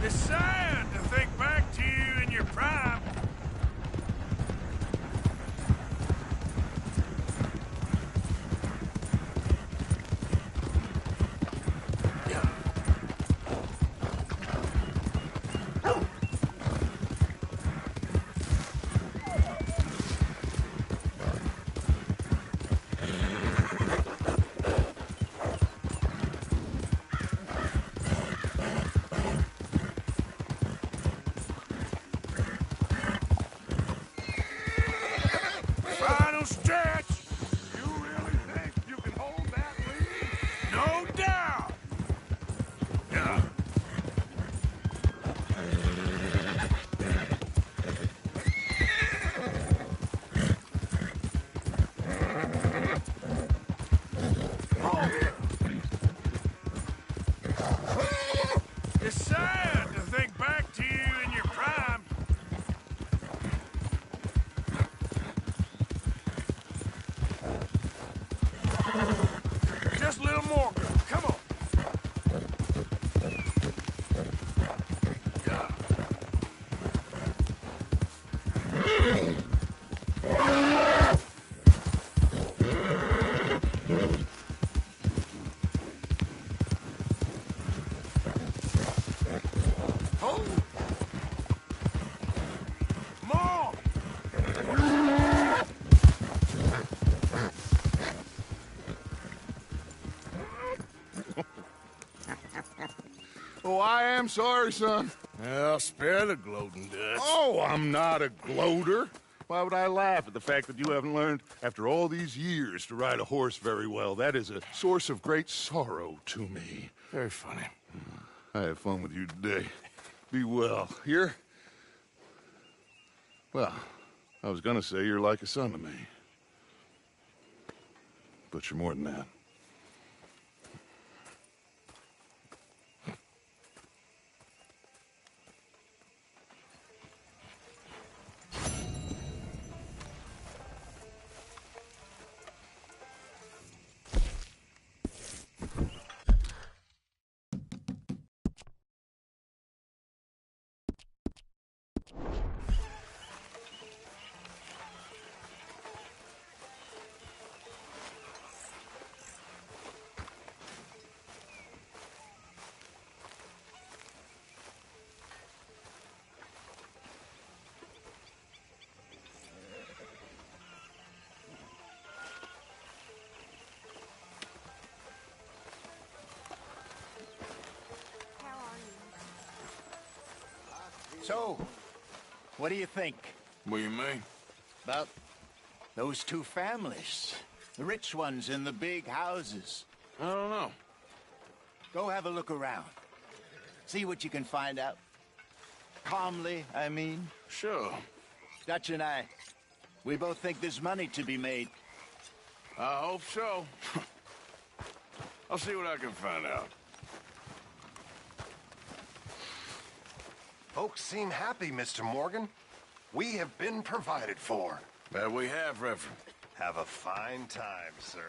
It's sad to think back to you in your prime. Final stretch! You really think you can hold that lead? No doubt! Yeah. It's sad to think back to you in your prime. Just a little more, girl. Come on. Oh! More! Oh, I am sorry, son. Well, spare the gloating, Dutch. Oh, I'm not a gloater. Why would I laugh at the fact that you haven't learned, after all these years, to ride a horse very well? That is a source of great sorrow to me. Very funny. I had fun with you today. Be well. Here? Well, I was gonna say you're like a son to me. But you're more than that. So, what do you think? What do you mean? About those two families. The rich ones in the big houses. I don't know. Go have a look around. See what you can find out. Calmly, I mean. Sure. Dutch and I, we both think there's money to be made. I hope so. I'll see what I can find out. Folks seem happy, Mr. Morgan. We have been provided for. That we have, Reverend. Have a fine time, sir.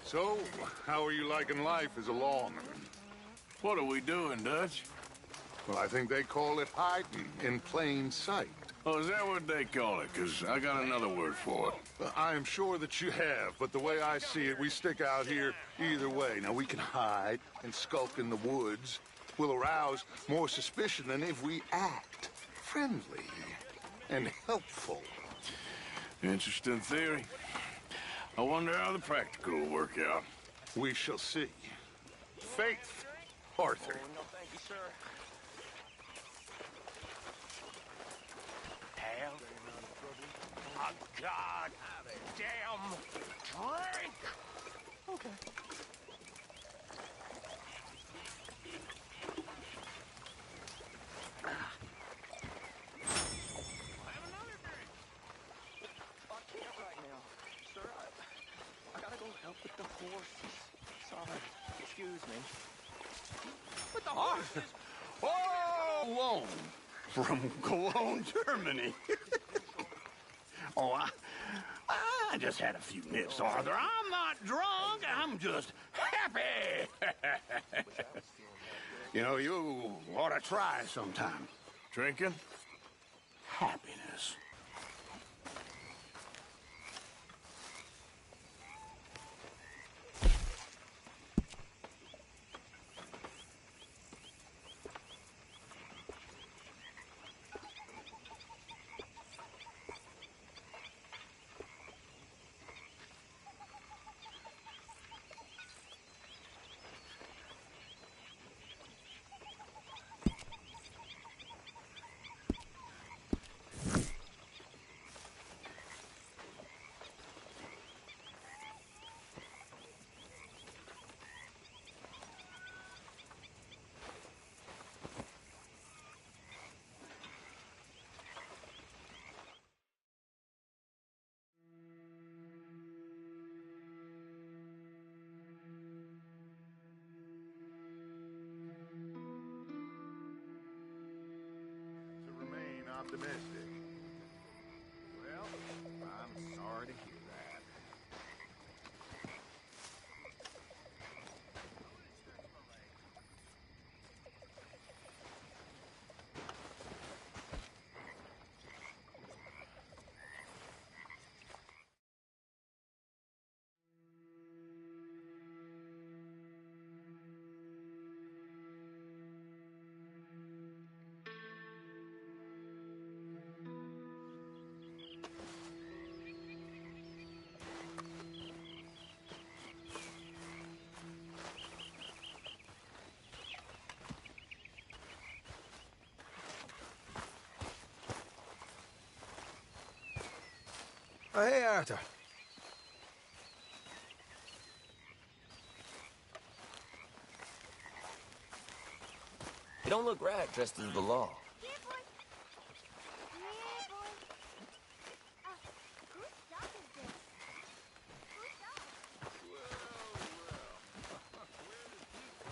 So, how are you liking life as a lawman? What are we doing, Dutch? Well, I think they call it hiding in plain sight. Oh, is that what they call it? Because I got another word for it. I am sure that you have, but the way I see it, we stick out here either way. Now, we can hide and skulk in the woods. We'll arouse more suspicion than if we act friendly and helpful. Interesting theory. I wonder how the practical will work out. We shall see. Faith, Arthur. No, thank you, sir. Hell. A goddamn drink! Okay. With the horses. Sorry. Excuse me. With the horses? Oh, Cologne. From Cologne, Germany. Oh, I just had a few nips, Arthur. I'm not drunk. I'm just happy. You know, you ought to try sometime. Drinking? Happiness. optimistic. Well, I'm sorry to hear that. Oh, hey, Arthur. You don't look right dressed as the law.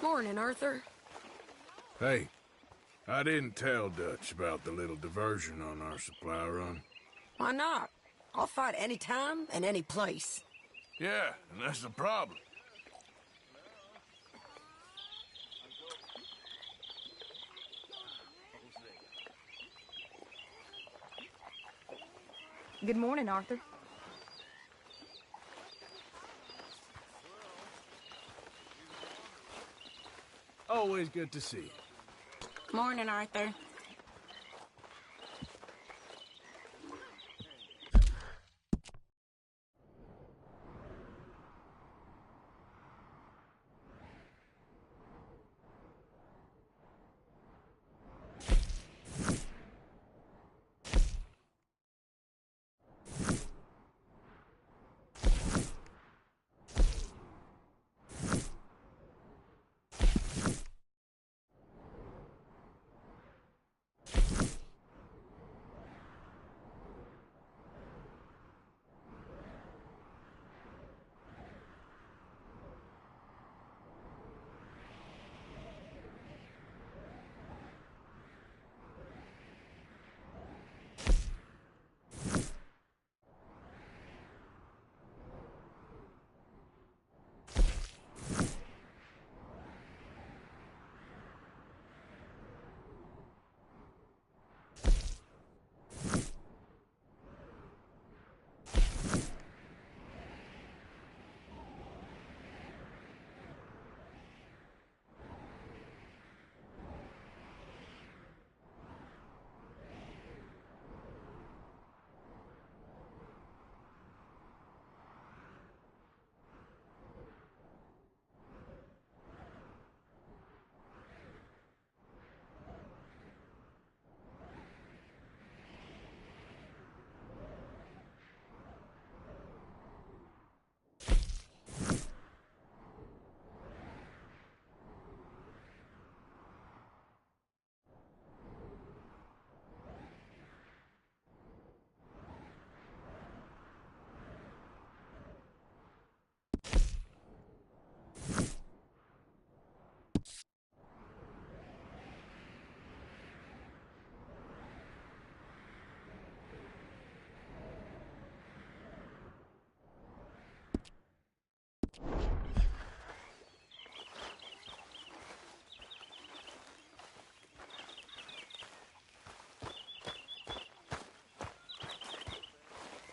Morning, Arthur. Hey, I didn't tell Dutch about the little diversion on our supply run. Why not? I'll fight any time and any place. Yeah, and that's the problem. Good morning, Arthur. Always good to see you. Morning, Arthur.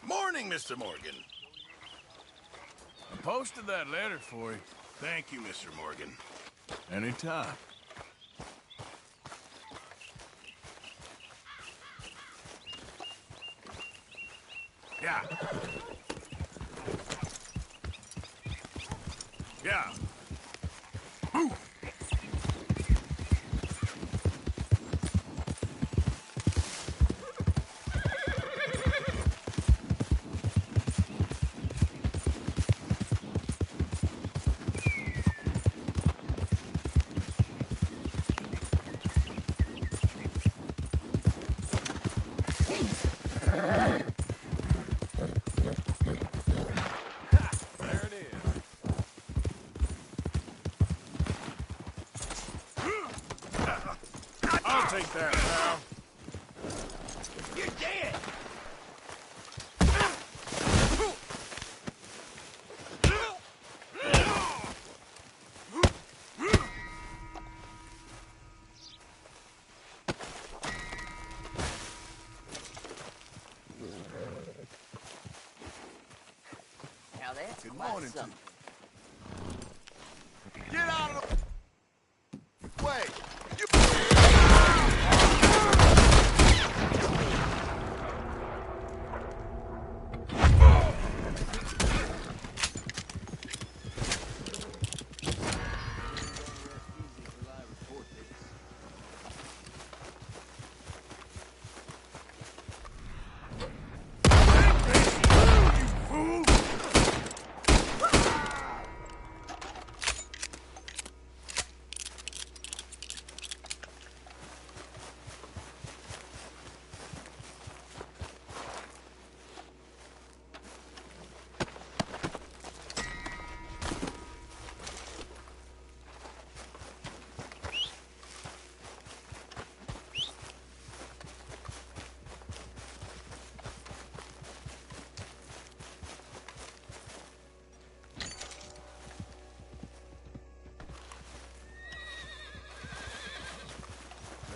Morning, Mr. Morgan. I posted that letter for you. Thank you, Mr. Morgan. Anytime. Yeah. Yeah. Ooh. I'll take that, pal. that's Good quite morning to something. you. Get out of the way!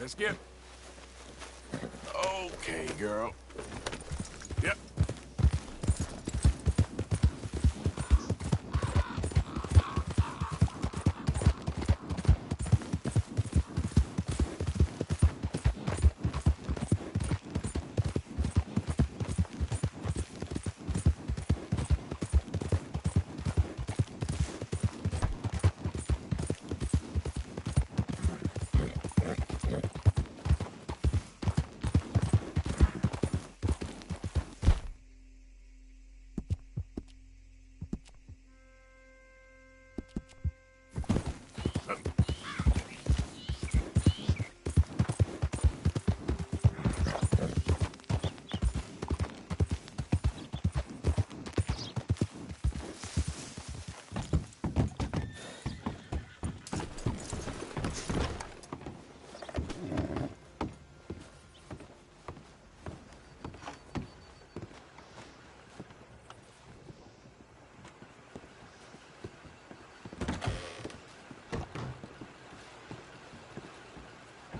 Let's get... Okay, girl. Yep.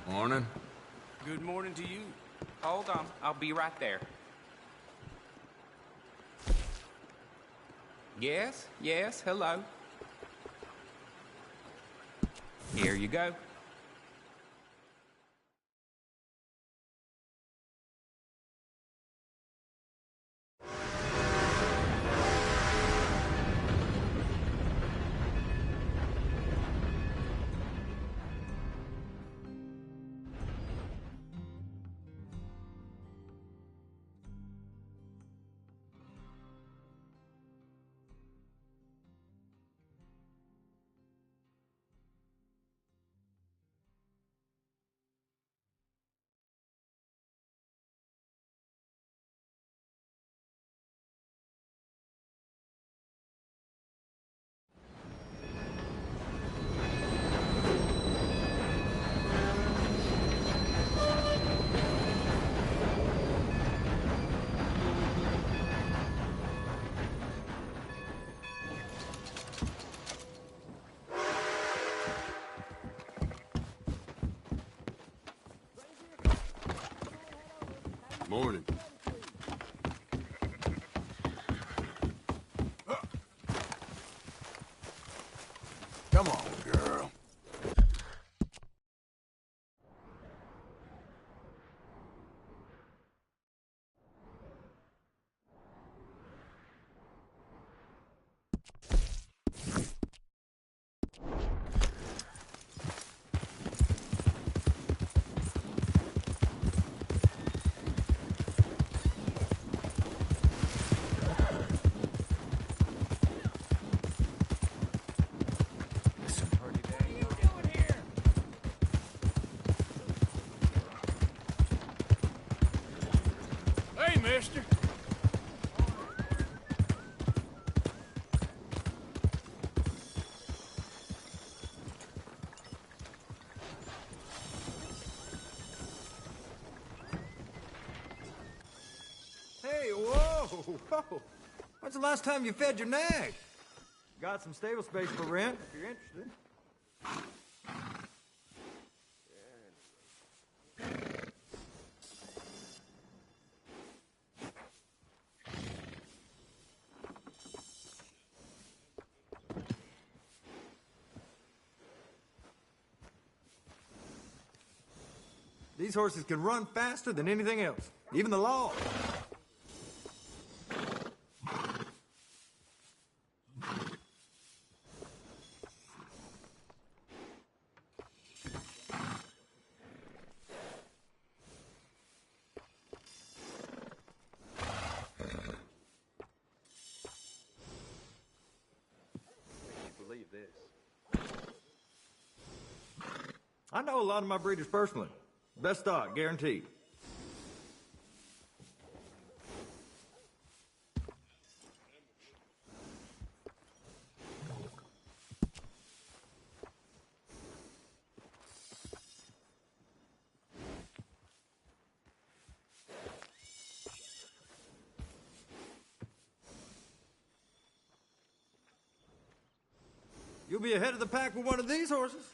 Morning. Good morning to you. Hold on, I'll be right there. Yes, yes, hello. Here you go. Morning. Come on, girl. Hey, mister. Hey, whoa! Whoa! When's the last time you fed your nag? Got some stable space for rent, if you're interested. These horses can run faster than anything else, even the law. I know a lot of my breeders personally. Best stock, guaranteed. You'll be ahead of the pack with one of these horses.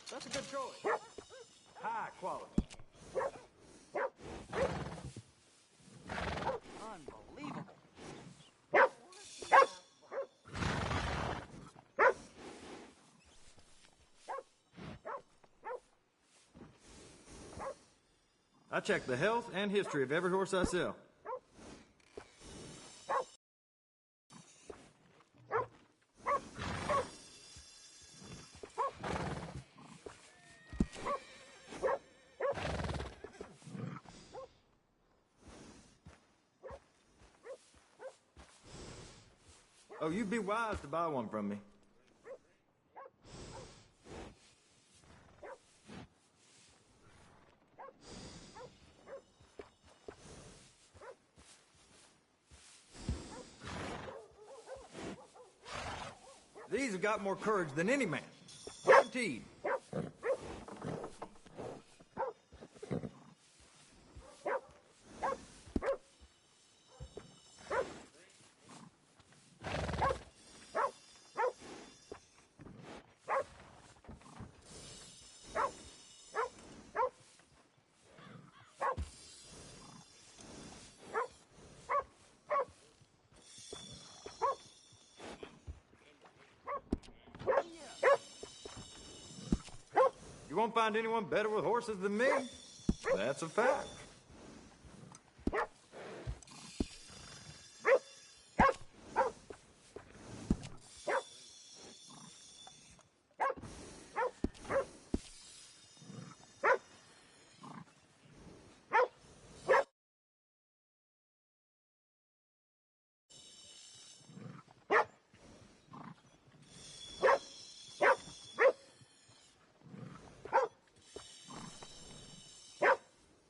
That's a good choice. High quality. Unbelievable. I check the health and history of every horse I sell. Oh, you'd be wise to buy one from me. These have got more courage than any man. Guaranteed. You won't find anyone better with horses than me. That's a fact.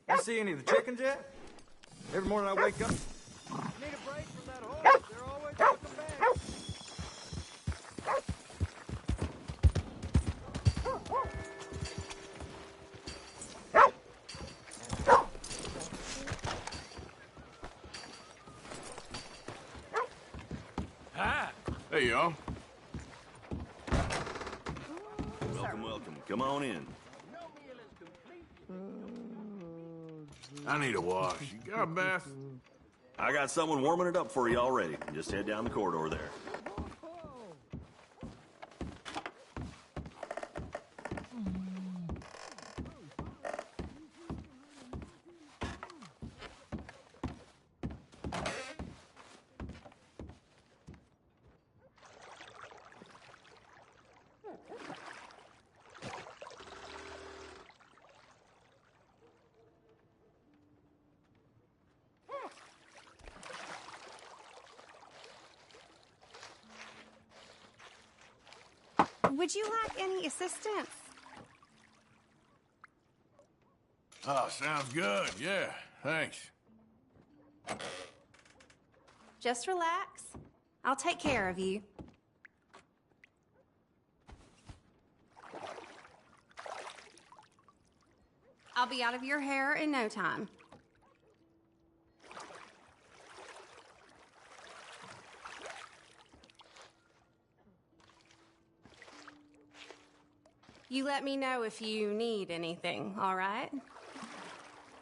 You see any of the chickens yet? Every morning I wake up. Need a break from that horse. They're always welcome back. Hi. Hey, y'all. Welcome, welcome. Come on in. I need a wash. You got a bath? I got someone warming it up for you already. Just head down the corridor there. Would you like any assistance? Oh, sounds good. Yeah, thanks. Just relax. I'll take care of you. I'll be out of your hair in no time. You let me know if you need anything, all right?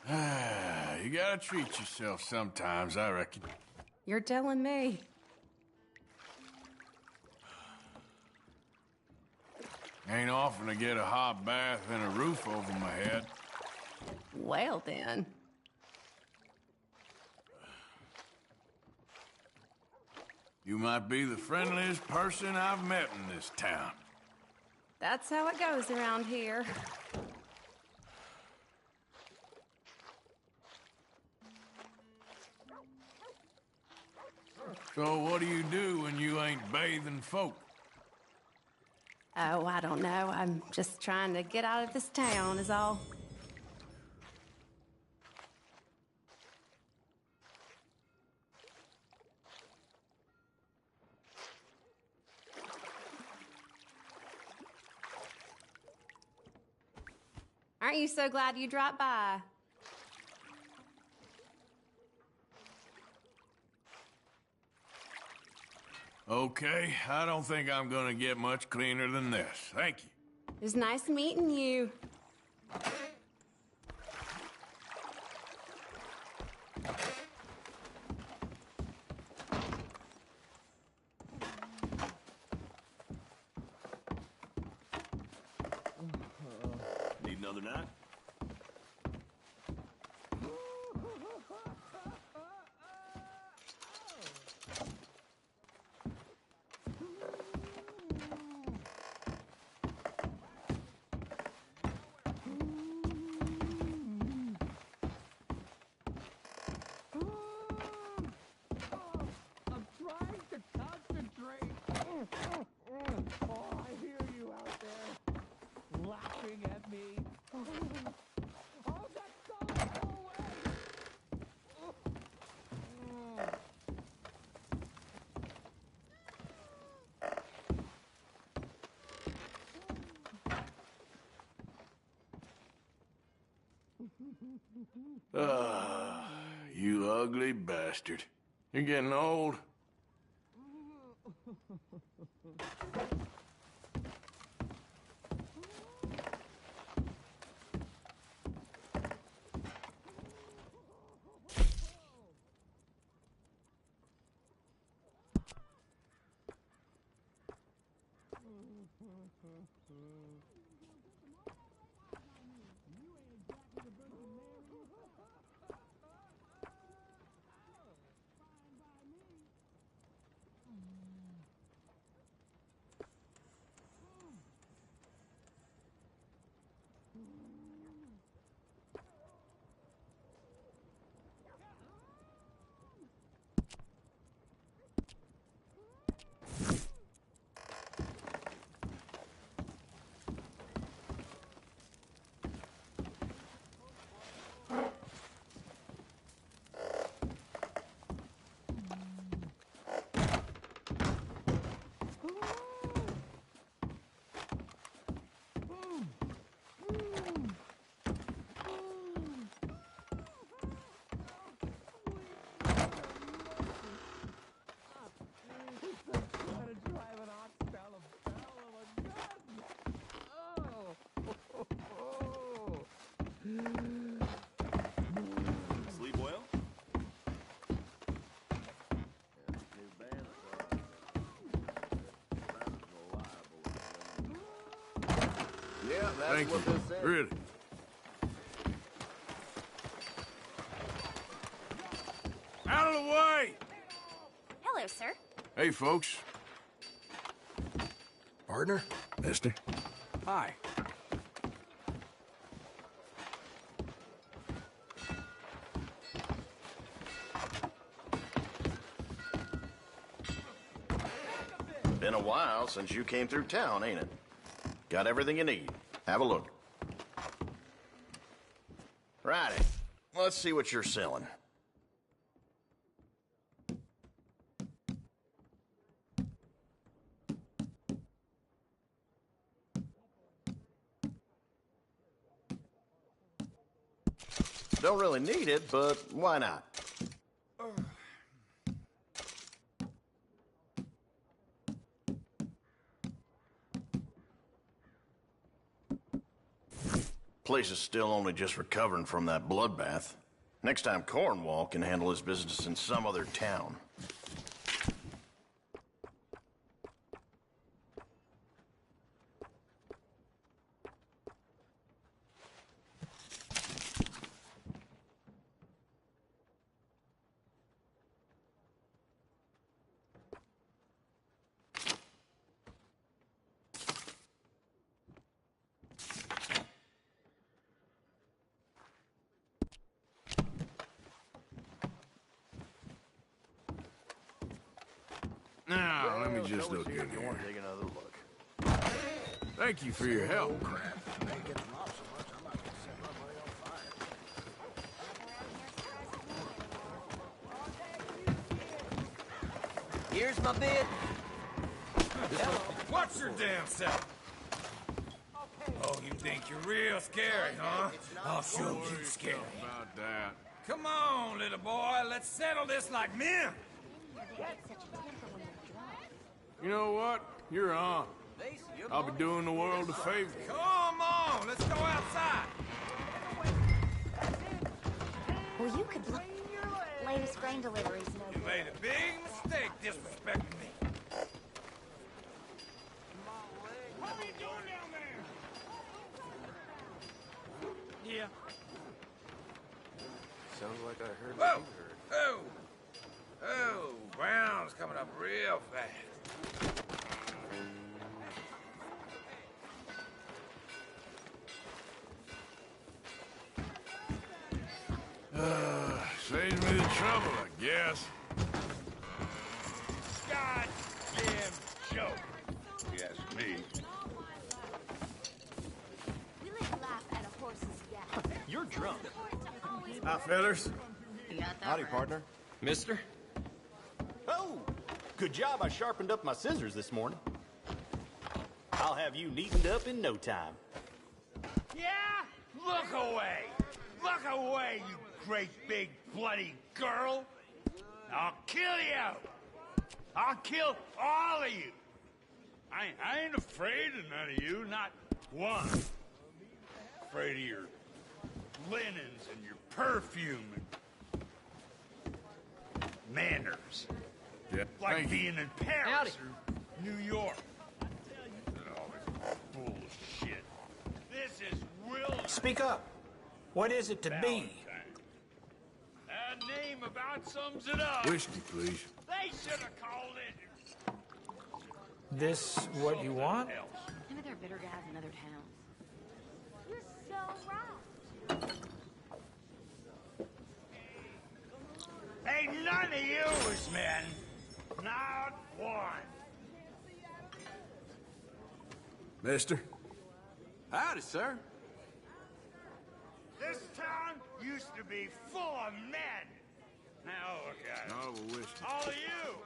You gotta treat yourself sometimes, I reckon. You're telling me. Ain't often to get a hot bath and a roof over my head. Well, then. You might be the friendliest person I've met in this town. That's how it goes around here. So what do you do when you ain't bathing folk? Oh, I don't know. I'm just trying to get out of this town is all. Aren't you so glad you dropped by? Okay, I don't think I'm gonna get much cleaner than this. Thank you. It was nice meeting you. Need another night? I'm trying to concentrate. Oh, I hear you out there, laughing at me. Oh, that's solid. Go away. You ugly bastard. You're getting old. Sleep well? Yeah, that's Thank what you. this said. Really. Out of the way! Hello, sir. Hey, folks. Partner? Mister. Hi. Been a while since you came through town, ain't it? Got everything you need. Have a look. Righty. Let's see what you're selling. Don't really need it, but why not? Place is still only just recovering from that bloodbath. Next time Cornwall can handle his business in some other town. Now, let me just look in here. Take another look. Thank you for your help. Here's my bid. Watch your damn self. Oh, you think you're real scary, huh? I'll show you scary. About that. Come on, little boy. Let's settle this like men. You know what? You're on. I'll be doing the world a favor. Come on, let's go outside. Well, you could latest grain deliveries. You made a big mistake disrespecting me. What are you doing down there? Yeah. Sounds like I heard Whoa! Oh! Oh, Brown's coming up real fast. Saves me the trouble, I guess. Goddamn joke, if you ask me. We live laugh at a horse's gap. You're drunk. Hi, fellas. Howdy, partner. Mister? Oh, good job I sharpened up my scissors this morning. I'll have you neatened up in no time. Yeah? Look away! Look away, you great big bloody girl! I'll kill you! I'll kill all of you! I ain't afraid of none of you, not one. Afraid of your linens and your perfume and manners. Yeah, Like being in Paris or New York. All this bullshit. This is Will. Speak up. What is it to be? That name about sums it up. Whiskey, please. They should have called it. This what you want? Maybe they're bitter guys in other towns. You're so right. Ain't none of you is men. Not one. Mister? Howdy, sir. This town used to be full of men. Now look at it. Novel whiskey. All of you,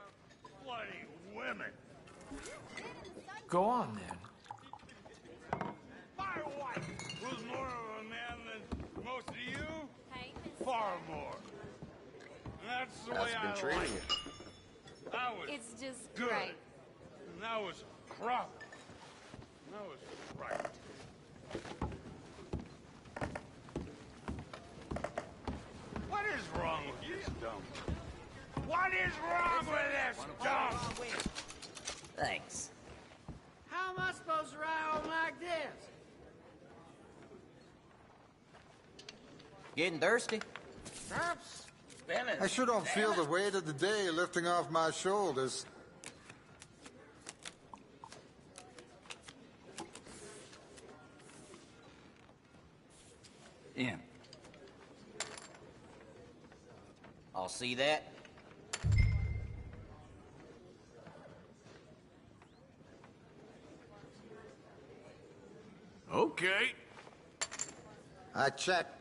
bloody women. Go on then. My wife was more of a man than most of you. Far more. And that's the way I like it. That was It's just good. great. And that was rough. And that was right. What is wrong with this dump? What is wrong with this dump? Thanks. How am I supposed to ride on like this? Getting thirsty? Perhaps I sure don't feel the weight of the day lifting off my shoulders. In. I'll see that. Okay. I checked.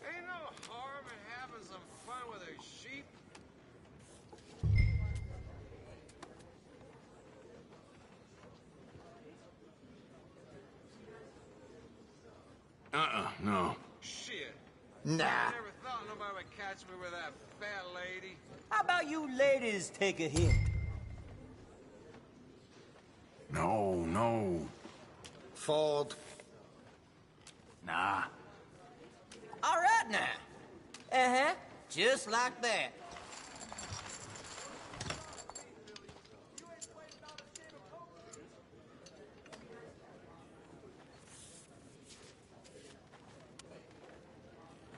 Ain't no harm in having some fun with a sheep. Nah. I never thought nobody would catch me with that fat lady. How about you ladies take a hit? No. Ford. Nah. All right now. Uh-huh. Just like that.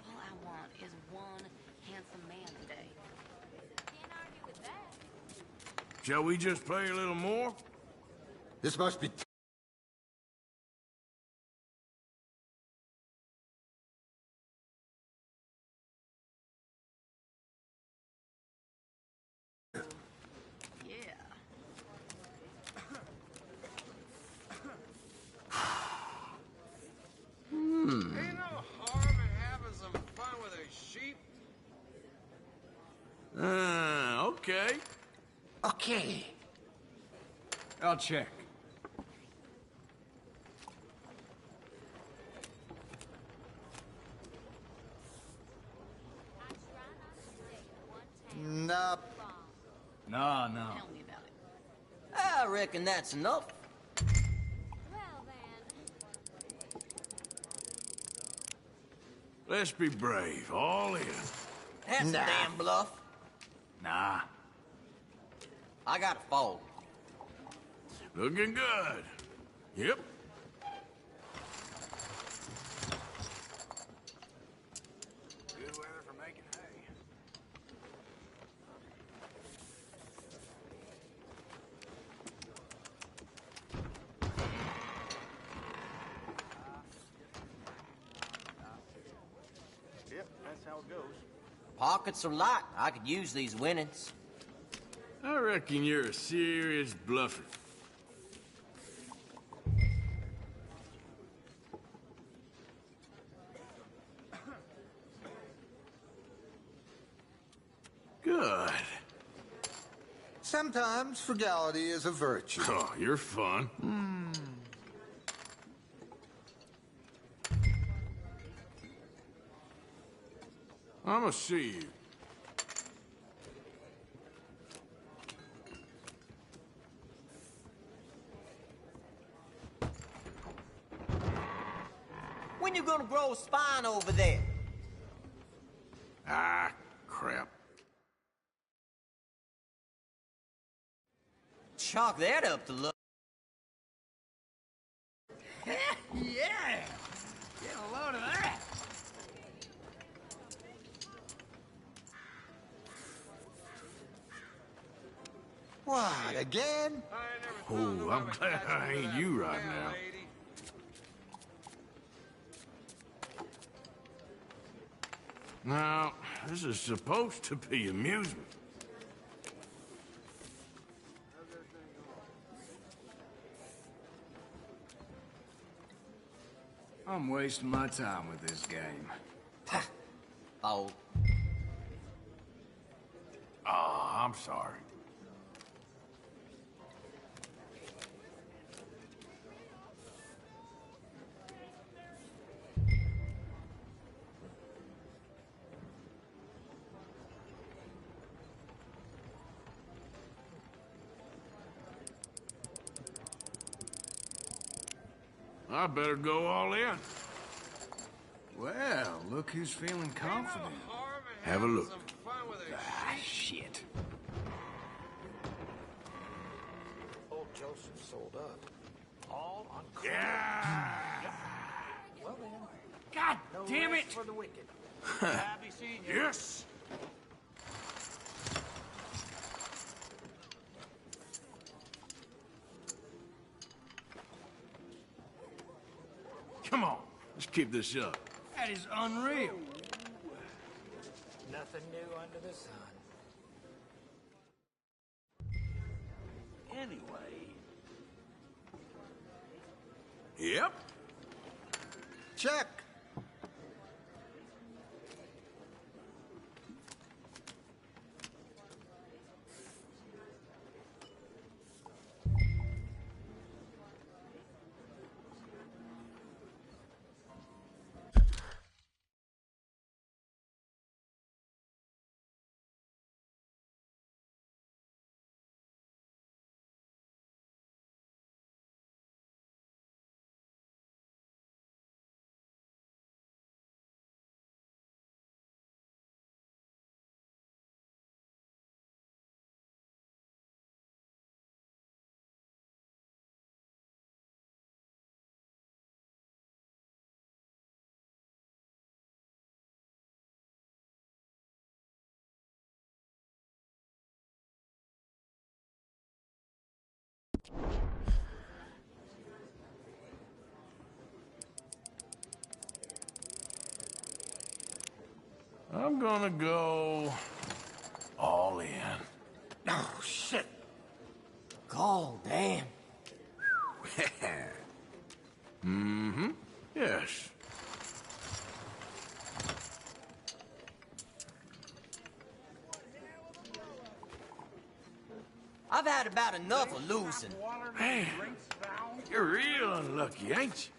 All I want is one handsome man today. Can't argue with that. Shall we just play a little more? This must be... Yeah. Ain't no harm in having some fun with a sheep. Okay. Okay. I'll check. Nope. No. Tell me about it. I reckon that's enough. Well then. Let's be brave, all in. That's a damn bluff. Nah. I got a fold. Looking good. Yep. Good weather for making hay. Yep, that's how it goes. Pockets are light. I could use these winnings. I reckon you're a serious bluffer. Good. Sometimes frugality is a virtue. Oh, you're fun. I'ma see you. When you gonna grow a spine over there? Ah, crap. Chalk that up to look. Yeah! Get a load of that! What, again? Oh, I'm glad I ain't you right now. Now, this is supposed to be amusement. I'm wasting my time with this game. Oh. Oh, I'm sorry. I better go all in. Well, look who's feeling confident. Have a look. Ah, shit. Old Joseph sold up. All on Yeah! Well then. God No damn rest it! for the wicked. Happy seeing you. Yes! Come on, let's keep this up. That is unreal. Nothing new under the sun. Anyway. Yep. Check. I'm gonna go all in. Oh, shit. God damn. Mm-hmm. Yes. I've had about enough of losing. Man, you're real unlucky, ain't you?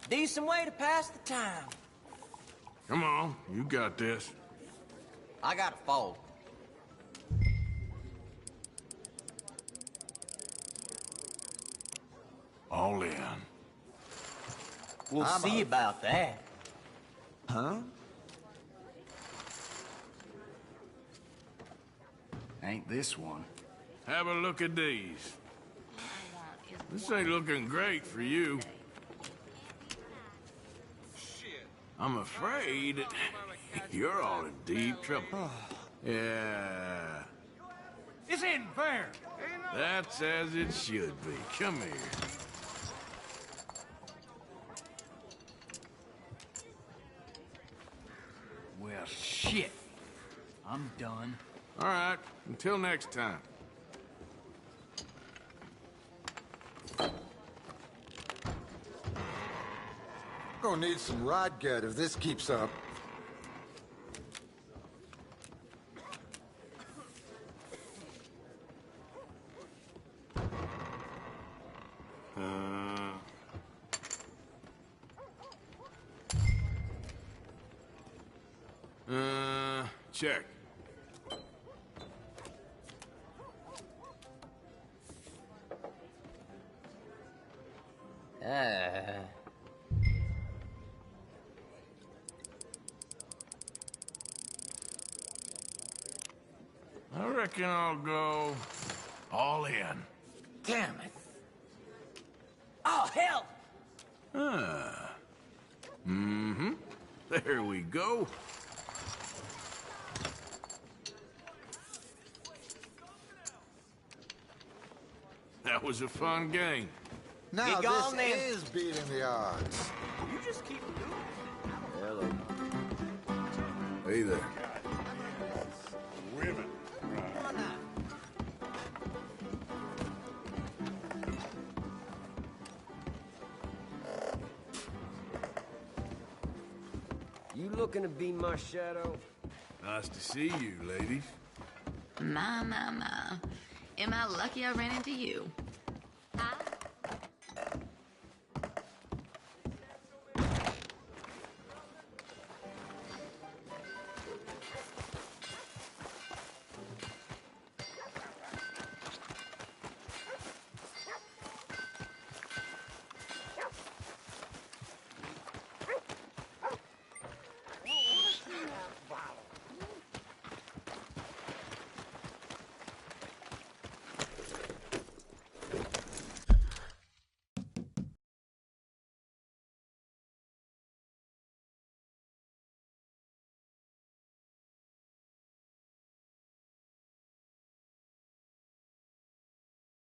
Decent way to pass the time. Come on, you got this. I got a fold. All in. We'll see about that. Huh? Ain't this one. Have a look at these. This ain't looking great for you. I'm afraid you're all in deep trouble. Yeah. This ain't fair. That's as it should be. Come here. Well, shit. I'm done. All right, until next time. Gonna need some rod get if this keeps up. Check. I reckon I'll go all in. Damn it. Oh, hell! Mm-hmm. There we go. That was a fun game. Now this is beating the odds. You just keep doing Hello. Hey there. Women. You looking to be my shadow? Nice to see you, ladies. My. Am I lucky I ran into you? I